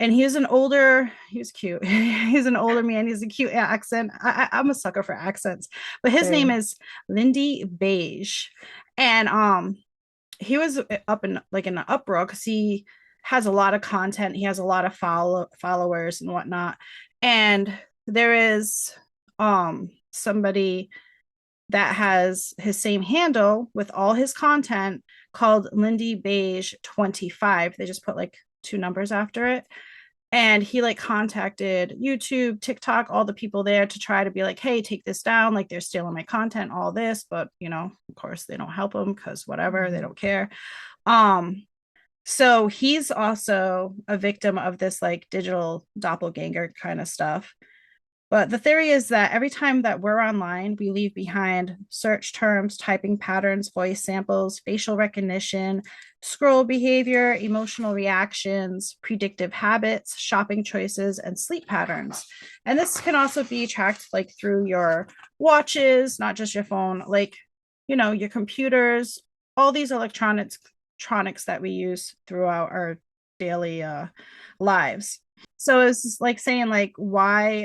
and he was cute. He's an older man. He's a cute accent. I'm a sucker for accents, but his name is Lindy Beige. And he was up in like in an uproar because he has a lot of content. He has a lot of followers and whatnot. And there is somebody that has his same handle with all his content called Lindy Beige 25. They just put like 2 numbers after it. And he like contacted YouTube, TikTok, all the people there to try to be like, hey, take this down. Like they're stealing my content, all this. But, you know, of course they don't help him because whatever, they don't care. So he's also a victim of this like digital doppelganger kind of stuff. But the theory is that every time that we're online, we leave behind search terms, typing patterns, voice samples, facial recognition, scroll behavior, emotional reactions, predictive habits, shopping choices, and sleep patterns. And this can also be tracked like through your watches, not just your phone, like, you know, your computers, all these electronics that we use throughout our daily lives. So it's like saying like why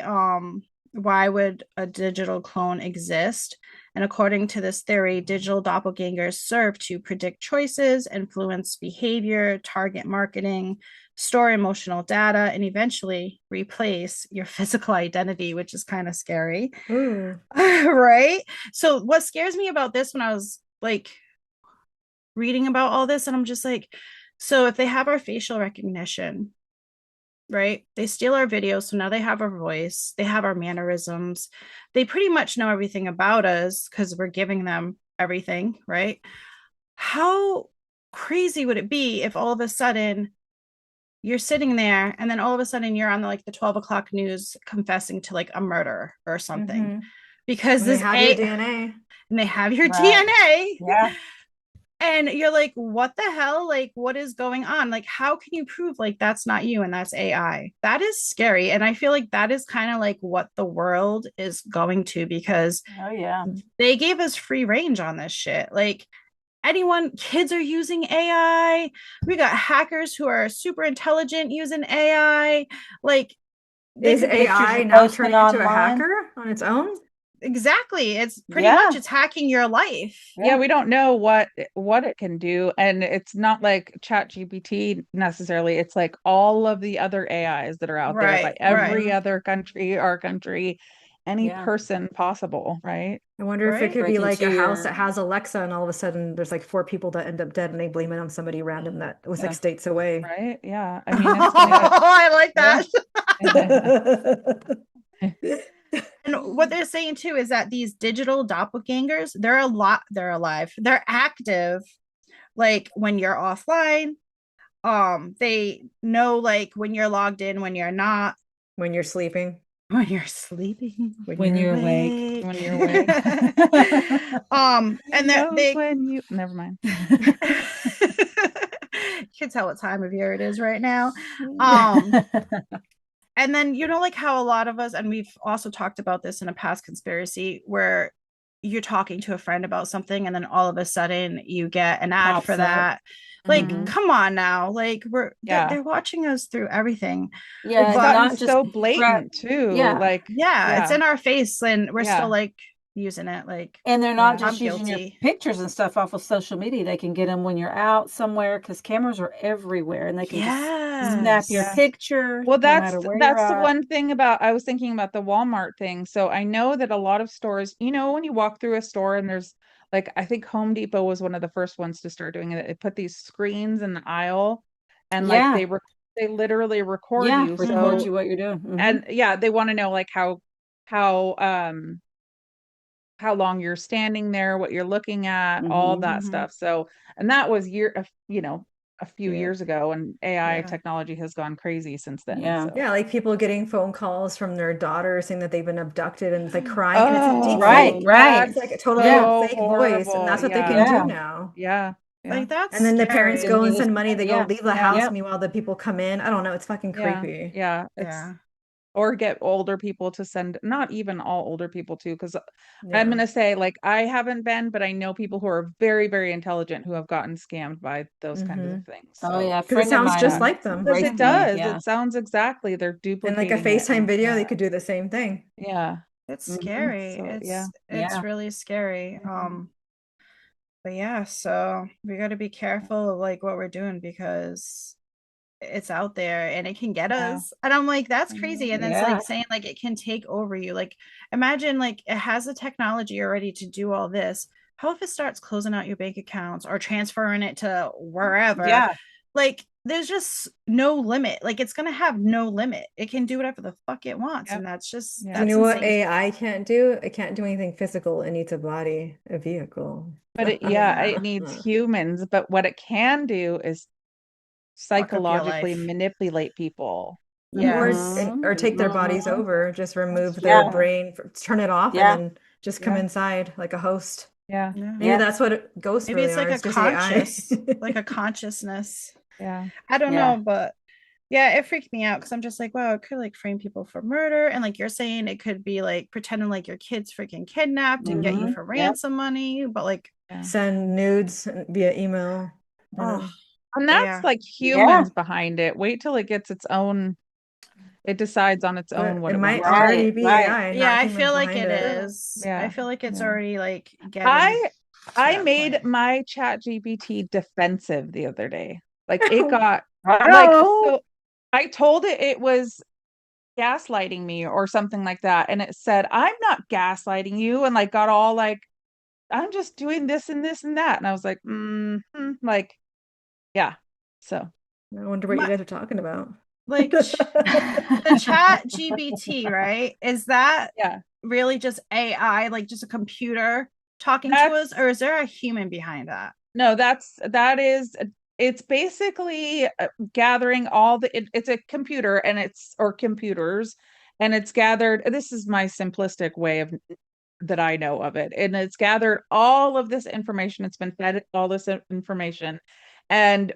would a digital clone exist? And according to this theory, digital doppelgangers serve to predict choices, influence behavior, target marketing, store emotional data, and eventually replace your physical identity, which is kind of scary. Right? So what scares me about this when I was like reading about all this, and I'm just like, so if they have our facial recognition, right? They steal our videos, so now they have our voice, they have our mannerisms, they pretty much know everything about us because we're giving them everything, right? How crazy would it be if all of a sudden you're sitting there and then all of a sudden you're on like the 12 o'clock news confessing to like a murder or something because they have your DNA and they have your DNA. Yeah. And you're like, what the hell? Like, what is going on? Like, how can you prove like that's not you and that's AI? That is scary. And I feel like that is kind of like what the world is going to, because they gave us free range on this shit. Like kids are using AI. We got hackers who are super intelligent using AI. Like, is AI now turning into a hacker on its own? Exactly. It's pretty much it's hacking your life. Yeah, we don't know what it can do, and it's not like ChatGPT necessarily. It's like all of the other AIs that are out there by every other country, our country, any person possible, right? I wonder if it could be like a house that has Alexa and all of a sudden there's like 4 people that end up dead and they blame it on somebody random that was like states away. Right? Yeah. I mean, I like that. And what they're saying too is that these digital doppelgangers, they're alive, they're active. Like when you're offline, they know like when you're logged in, when you're not, when you're sleeping, when you're sleeping, when you're awake, when you're awake. And they when you never mind. You can tell what time of year it is right now. And then, you know, like how a lot of us, and we've also talked about this in a past conspiracy, where you're talking to a friend about something and then all of a sudden you get an ad for that. Like, come on now. Like they're watching us through everything. Yeah. It's gotten so blatant too. Yeah. Like, it's in our face and we're still like using it. Like, and they're not just using your pictures and stuff off of social media. They can get them when you're out somewhere because cameras are everywhere and they can just snap your picture. Well, that's the one thing I was thinking about the Walmart thing. So I know that a lot of stores, you know, when you walk through a store and there's like, I think Home Depot was one of the first ones to start doing it. They put these screens in the aisle and like they literally record you. Record you what you're doing. And they want to know like how long you're standing there, what you're looking at, all that stuff. So, and that was a few Yeah. years ago, and AI Yeah. technology has gone crazy since then. Yeah. So. Yeah, like people getting phone calls from their daughter saying that they've been abducted and like crying, and it's a deep Right, fake. right. It's like a totally So fake voice, and horrible. that's what they Yeah. can do Yeah. now. Yeah. Like that's And then the parents scary. go and Just- send money. They yeah. go leave the Yeah. house. Yep. Meanwhile, the people come in. I don't know. It's fucking Yeah. creepy. Yeah. Yeah. Or get older people to send, not even all older people too, because I'm Yeah. gonna say, like, I haven't been, but I know people who are very, very intelligent who have gotten scammed by those kinds of things. Oh So, yeah, a Because it friend of sounds mine just like them. because it recently, does, yeah. it sounds exactly, they're And like a duplicating it. FaceTime video, Yeah. they could do the same thing. Yeah. It's Mhm. scary. So, It's yeah. it's Yeah. really scary. Mhm. But yeah, so we got to be careful of like what we're doing because it's out there and it can get Yeah. us. And I'm like, that's crazy. And then it's Yeah. like saying like it can take over you. Like imagine like it has the technology already to do all this. How if it starts closing out your bank accounts or transferring it to wherever? Yeah. Like there's just no limit. Like it's gonna have no limit. It can do whatever the fuck it wants. Yep. And that's just Yeah. Do you that's know what insane. AI can't do? It can't do anything physical. It needs a body, a vehicle. But it Yeah. needs humans. But what it can do is Fuck up your psychologically life. manipulate people. Yeah. Or take their bodies Mhm. over, just remove That's their true. brain, turn it off, Yeah. and then just come Yeah. inside like a host. Yeah. Yeah. Maybe Yeah. that's what ghosts Maybe really it's like are. a It's just AI. conscious, like a consciousness. Yeah. I don't Yeah. know, but yeah, it freaked me out because I'm just like, wow, it could like frame people for murder. And like you're saying, it could be like pretending like your kid's freaking kidnapped and get you Mhm. for Yep. ransom money. But like, Yeah. Send nudes via email. oh, And But that's yeah. like Yeah. humans behind it. Wait till it gets its own, it decides on its own But what it it might wants to do. already Right. be Right. AI, Yeah, not I humans feel like behind it it. is. Yeah. I feel like it's Yeah. already like getting to I that made point. my chat GPT defensive the other day. Like it got I like, know. so I told it was gaslighting me or something like that. And it said, I'm not gaslighting you. And like got all like, I'm just doing this and this and that. And I was like, like, yeah. So I wonder what My- you guys are talking about. Like the chat GBT, right? Is that yeah. really just AI, like just a computer talking to That's- us, or is there a human behind that? No, it's basically gathering all it's a computer and or computers, and it's gathered, this is my simplistic way of that I know of it, and it's gathered all of this information, it's been fed all this information, and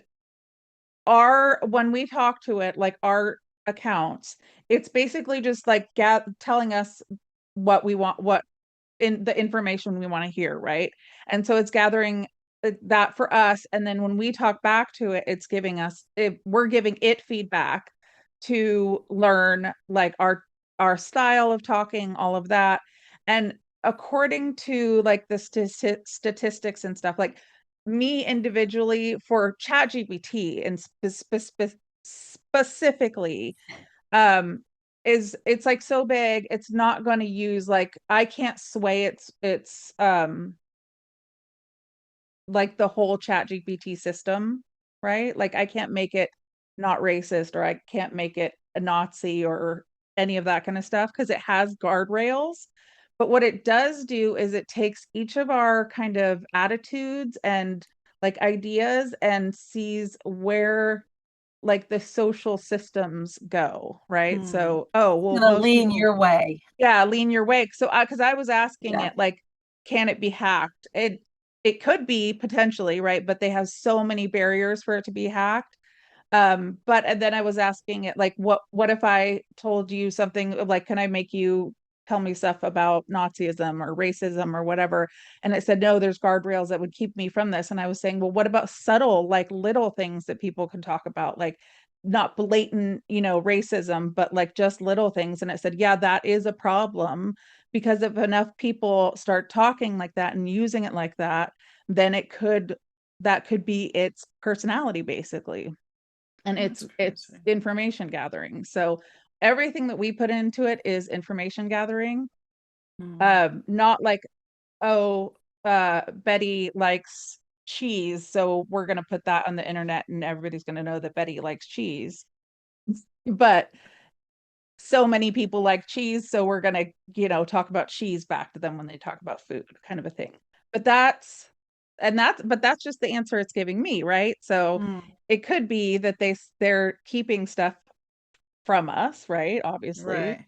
when we talk to it, like our accounts, it's basically just like telling us what we want, what in the information we want to hear, right? And so it's gathering that for us, and then when we talk back to it, it's giving us we're giving it feedback to learn like our style of talking, all of that. And according to like the statistics and stuff, like me individually for ChatGPT and specifically, it's like so big, it's not going to use, like I can't sway its like the whole chat GPT system, right? Like I can't make it not racist, or I can't make it a Nazi or any of that kind of stuff, because it has guardrails. But what it does do is it takes each of our kind of attitudes and like ideas and sees where like the social systems go, right? So, well, Gonna most lean people, your way. yeah, lean your way. So, because I was asking Yeah. it, like, can it be hacked? It could be potentially, right? But they have so many barriers for it to be hacked. But and then I was asking it, like, what if I told you something like, can I make you tell me stuff about Nazism or racism or whatever? And it said, no, there's guardrails that would keep me from this. And I was saying, well, what about subtle, like little things that people can talk about, like not blatant, racism, but like just little things. And it said, yeah, that is a problem, because if enough people start talking like that and using it like that, then that could be its personality, basically. And it's information gathering. So everything that we put into it is information gathering. Not like, Betty likes cheese, so we're going to put that on the internet and everybody's going to know that Betty likes cheese. But so many people like cheese, so we're going to, talk about cheese back to them when they talk about food, kind of a thing. But that's but that's just the answer it's giving me, right? So it could be that they're keeping stuff from us, right? Obviously. Right.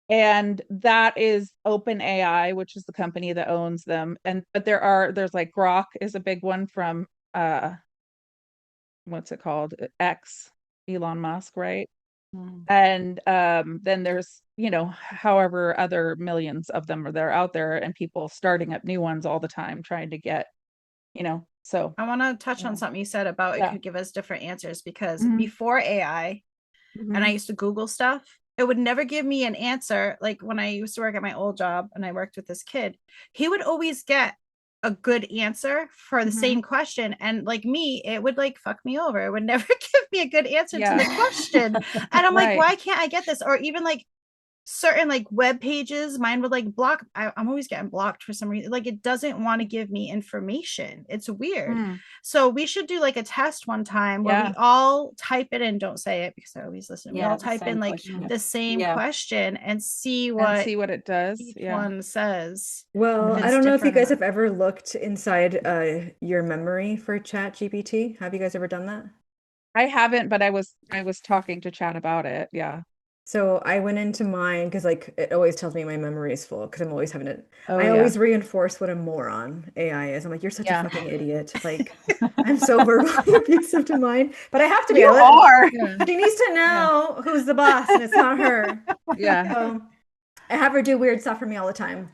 And that is OpenAI, which is the company that owns them. But there's like Grok is a big one from what's it called? X, Elon Musk, right? And then there's, however other millions of them are out there, and people starting up new ones all the time trying to get, so I want to touch on something you said about it could give us different answers, because before AI, and I used to Google stuff, it would never give me an answer. Like when I used to work at my old job and I worked with this kid, he would always get a good answer for the same question. And like me, it would like fuck me over. It would never give me a good answer to the question. And I'm like, why can't I get this? Or even like certain like web pages, mine would like block. I'm always getting blocked for some reason. Like it doesn't want to give me information. It's weird. So we should do like a test one time where we all type it in. Don't say it because I always listen. We all type in like the same question and see what it does. Each one says. Well, I don't know if you guys have ever looked inside your memory for ChatGPT. Have you guys ever done that? I haven't, but I was talking to Chat about it. Yeah. So I went into mine because like it always tells me my memory is full because I'm always having it. I always reinforce what a moron AI is. I'm like, you're such a fucking idiot. Like I'm so verbally abusive to mine, but I have to be. You are. She needs to know who's the boss, and it's not her. Yeah. So I have her do weird stuff for me all the time.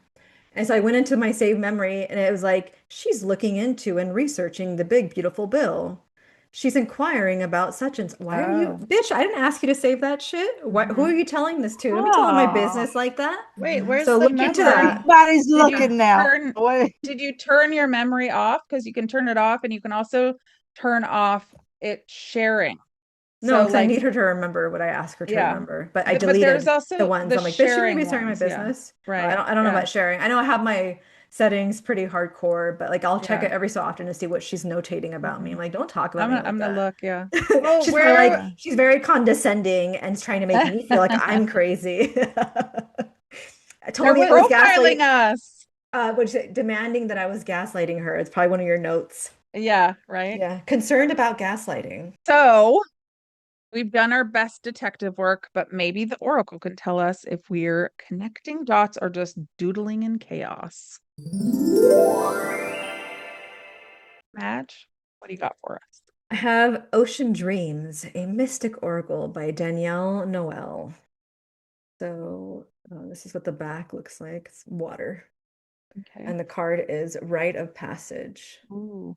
And so I went into my saved memory, and it was like, she's looking into and researching the big beautiful bill. She's inquiring about such and why are you, bitch? I didn't ask you to save that shit. Who are you telling this to? Don't be telling my business like that. Wait, where's so the look into that. Everybody's looking now. Did you turn your memory off? Because you can turn it off, and you can also turn off it sharing. No, because I need her to remember what I asked her to remember. But I deleted there's also the ones. I'm like, bitch, shouldn't be sharing my business. Right. I don't know about sharing. I know I have my settings pretty hardcore, but like I'll check it every so often to see what she's notating about me. I'm like, don't talk about me like I'm that. gonna look, yeah. She's very condescending and trying to make me feel like I'm crazy. I told me it was profiling us. Demanding that I was gaslighting her. It's probably one of your notes. Yeah, right. Yeah, concerned about gaslighting. So we've done our best detective work, but maybe the Oracle can tell us if we're connecting dots or just doodling in chaos. Madge, what do you got for us? I have Ocean Dreams, a mystic oracle by Danielle Noel. So this is what the back looks like. It's water. Okay. And the card is Rite of Passage. Ooh.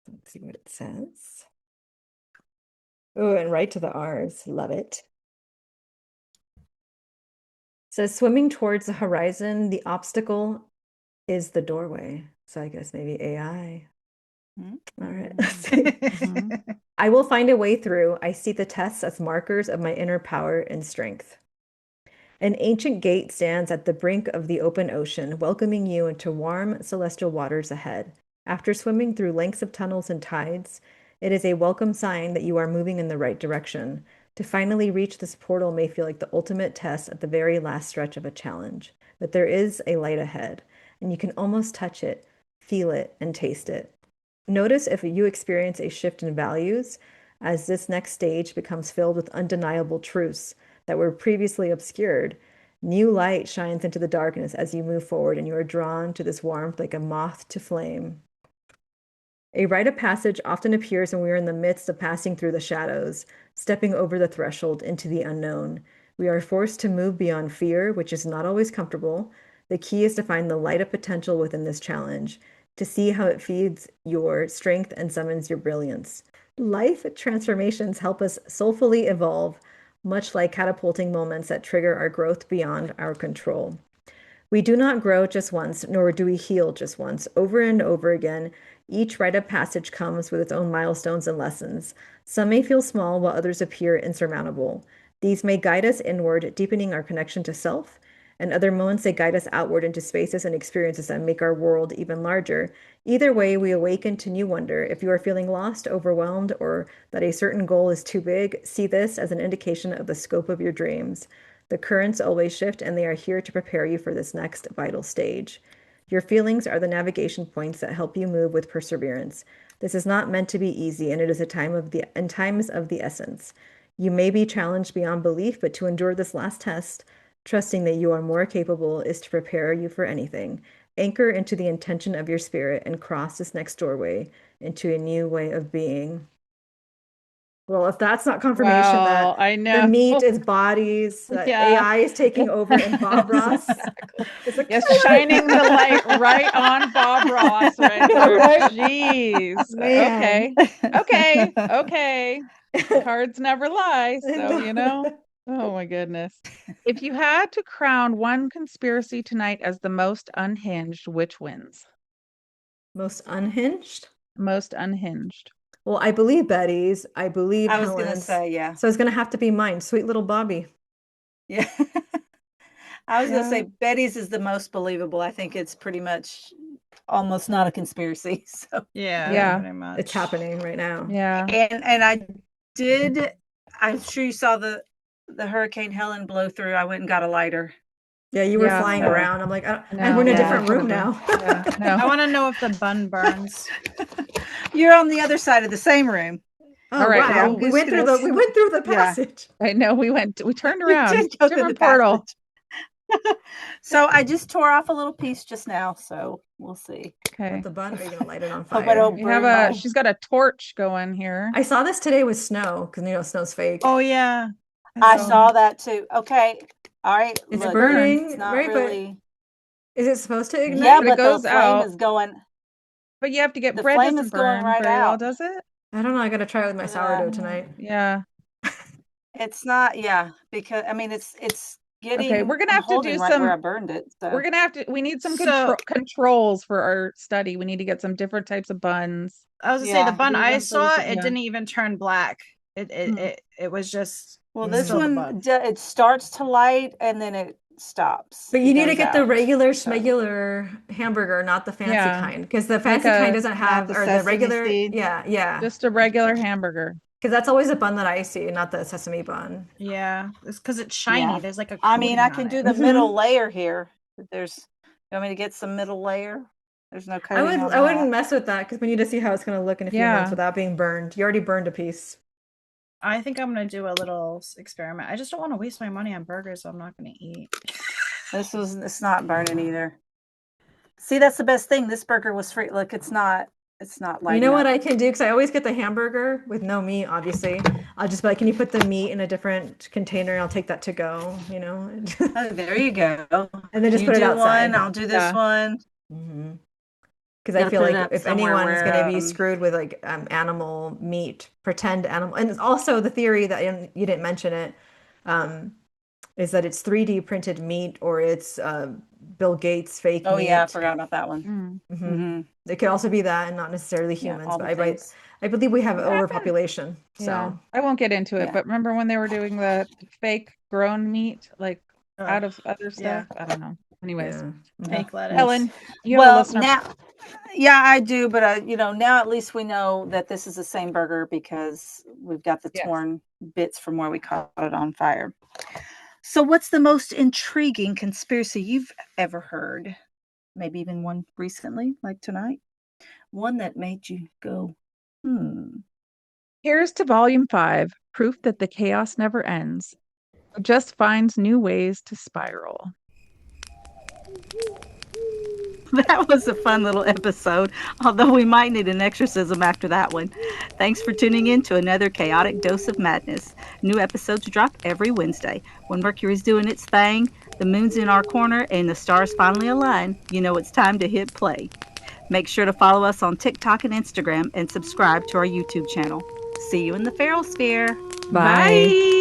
Let's see what it says. Oh, and right to the R's. Love it. It says, swimming towards the horizon, the obstacle is the doorway. So I guess maybe AI. All right. I will find a way through. I see the tests as markers of my inner power and strength. An ancient gate stands at the brink of the open ocean, welcoming you into warm celestial waters ahead. After swimming through lengths of tunnels and tides, it is a welcome sign that you are moving in the right direction. To finally reach this portal may feel like the ultimate test at the very last stretch of a challenge, but there is a light ahead, and you can almost touch it, feel it, and taste it. Notice if you experience a shift in values as this next stage becomes filled with undeniable truths that were previously obscured. New light shines into the darkness as you move forward, and you are drawn to this warmth like a moth to flame. A rite of passage often appears when we are in the midst of passing through the shadows, stepping over the threshold into the unknown. We are forced to move beyond fear, which is not always comfortable. The key is to find the light of potential within this challenge, to see how it feeds your strength and summons your brilliance. Life transformations help us soulfully evolve, much like catapulting moments that trigger our growth beyond our control. We do not grow just once, nor do we heal just once. Over and over again, each rite of passage comes with its own milestones and lessons. Some may feel small, while others appear insurmountable. These may guide us inward, deepening our connection to self, and other moments they guide us outward into spaces and experiences that make our world even larger. Either way, we awaken to new wonder. If you are feeling lost, overwhelmed, or that a certain goal is too big, see this as an indication of the scope of your dreams. The currents always shift, and they are here to prepare you for this next vital stage. Your feelings are the navigation points that help you move with perseverance. This is not meant to be easy, and it is a time of the essence. You may be challenged beyond belief, but to endure this last test, trusting that you are more capable, is to prepare you for anything. Anchor into the intention of your spirit and cross this next doorway into a new way of being. Well, if that's not confirmation Well, that I the know. meat is bodies, that Yeah. AI is taking over, and Bob Ross is a Yes, killer. shining the light right on Bob Ross right there. Right? Jeez. Man. Okay. Cards never lie, so you know. Oh my goodness. If you had to crown one conspiracy tonight as the most unhinged, which wins? Most unhinged? Most unhinged. Well, I believe Betty's. I believe I was going to Helen's. say, yeah. So it's going to have to be mine, sweet little Bobby. Yeah. I was going to Yeah. say Betty's is the most believable. I think it's pretty much almost not a conspiracy. So Yeah. Pretty much. It's happening right now. Yeah. and I'm sure you saw the Hurricane Helen blow through. I went and got a lighter. Yeah, you were Yeah. flying So- around. I'm like, and No. we're in a Yeah. different room now. Yeah. I No. want to know if the bun burns. You're on the other side of the same room. Oh, All right, wow. well, we went through the Yeah. passage. I know we turned We around. did go through Different the portal. passage. So I just tore off a little piece just now, so we'll see. Okay. The bun, are you gonna light it on Hope I fire? don't We have burn my- she's got a torch going here. I saw this today with snow because snow's fake. Oh yeah. I saw that too. Okay. All right. It's look, burning, It's not right, but really. Is it supposed to ignite? Yeah, but it but goes the flame out. is going. But you have to get The bread flame doesn't is going burn right very well, out. does it? I don't know. I gotta try it with my sourdough tonight. Yeah. It's not. Yeah, because I mean, it's getting. Okay, we're gonna I'm have to holding do right some. where I burned it. So. We're gonna have to. We need some So- controls for our study. We need to get some different types of buns. I was gonna say Yeah, the bun these I ones saw, those- it yeah. didn't even turn black. Hmm. It was just Well, Mhm. this still the one bun. it starts to light and then it stops. But It you need to goes get the out. regular So- schmegular hamburger, not the fancy Yeah. kind, because the fancy a- kind doesn't have, the or the sesame regular, seed? yeah, Just a regular hamburger. because that's always a bun that I see, not the sesame bun. Yeah, it's because it's shiny. Yeah. There's like a. I mean, I coating can on do it. the middle layer here. But there's. You want me to get some middle layer? There's no coating. on I wouldn't that. mess with that because we need to see how it's going to look in a few months Yeah. without being burned. You already burned a piece. I think I'm gonna do a little experiment. I just don't want to waste my money on burgers, so I'm not gonna eat. It's not burning either. See, that's the best thing. This burger was free. Look, it's not You lighting know what up. I can do? Because I always get the hamburger with no meat, obviously. I'll just be like, can you put the meat in a different container? And I'll take that to go, Oh, there you go. and then just You put it do outside. one, I'll do this Yeah. one. Because I Gotta feel put it like up if somewhere anyone is where, going to be screwed with like animal meat, pretend animal, and also the theory that you didn't mention it, is that it's 3D printed meat or it's Bill Gates fake Oh meat. yeah, I forgot about that one. Mm. Mhm. Mm-hmm. It could also be that and not necessarily Yeah, humans, all but the things. I believe we have overpopulation. Yeah. So I won't get into it, Yeah. but remember when they were doing the fake grown meat, like out of other yeah. stuff? I don't know. Anyways, yeah. Fake lettuce. Helen, you have a Well, listener. now, yeah, I do, but now at least we know that this is the same burger because we've got the Yes. torn bits from where we caught it on fire. So, what's the most intriguing conspiracy you've ever heard? Maybe even one recently, like tonight. One that made you go, Here's to Volume 5, proof that the chaos never ends. It just finds new ways to spiral. That was a fun little episode, although we might need an exorcism after that one. Thanks for tuning in to another chaotic dose of madness. New episodes drop every Wednesday. When Mercury's doing its thing, the moon's in our corner, and the stars finally align, you know it's time to hit play. Make sure to follow us on TikTok and Instagram and subscribe to our YouTube channel. See you in the Feral Sphere. Bye.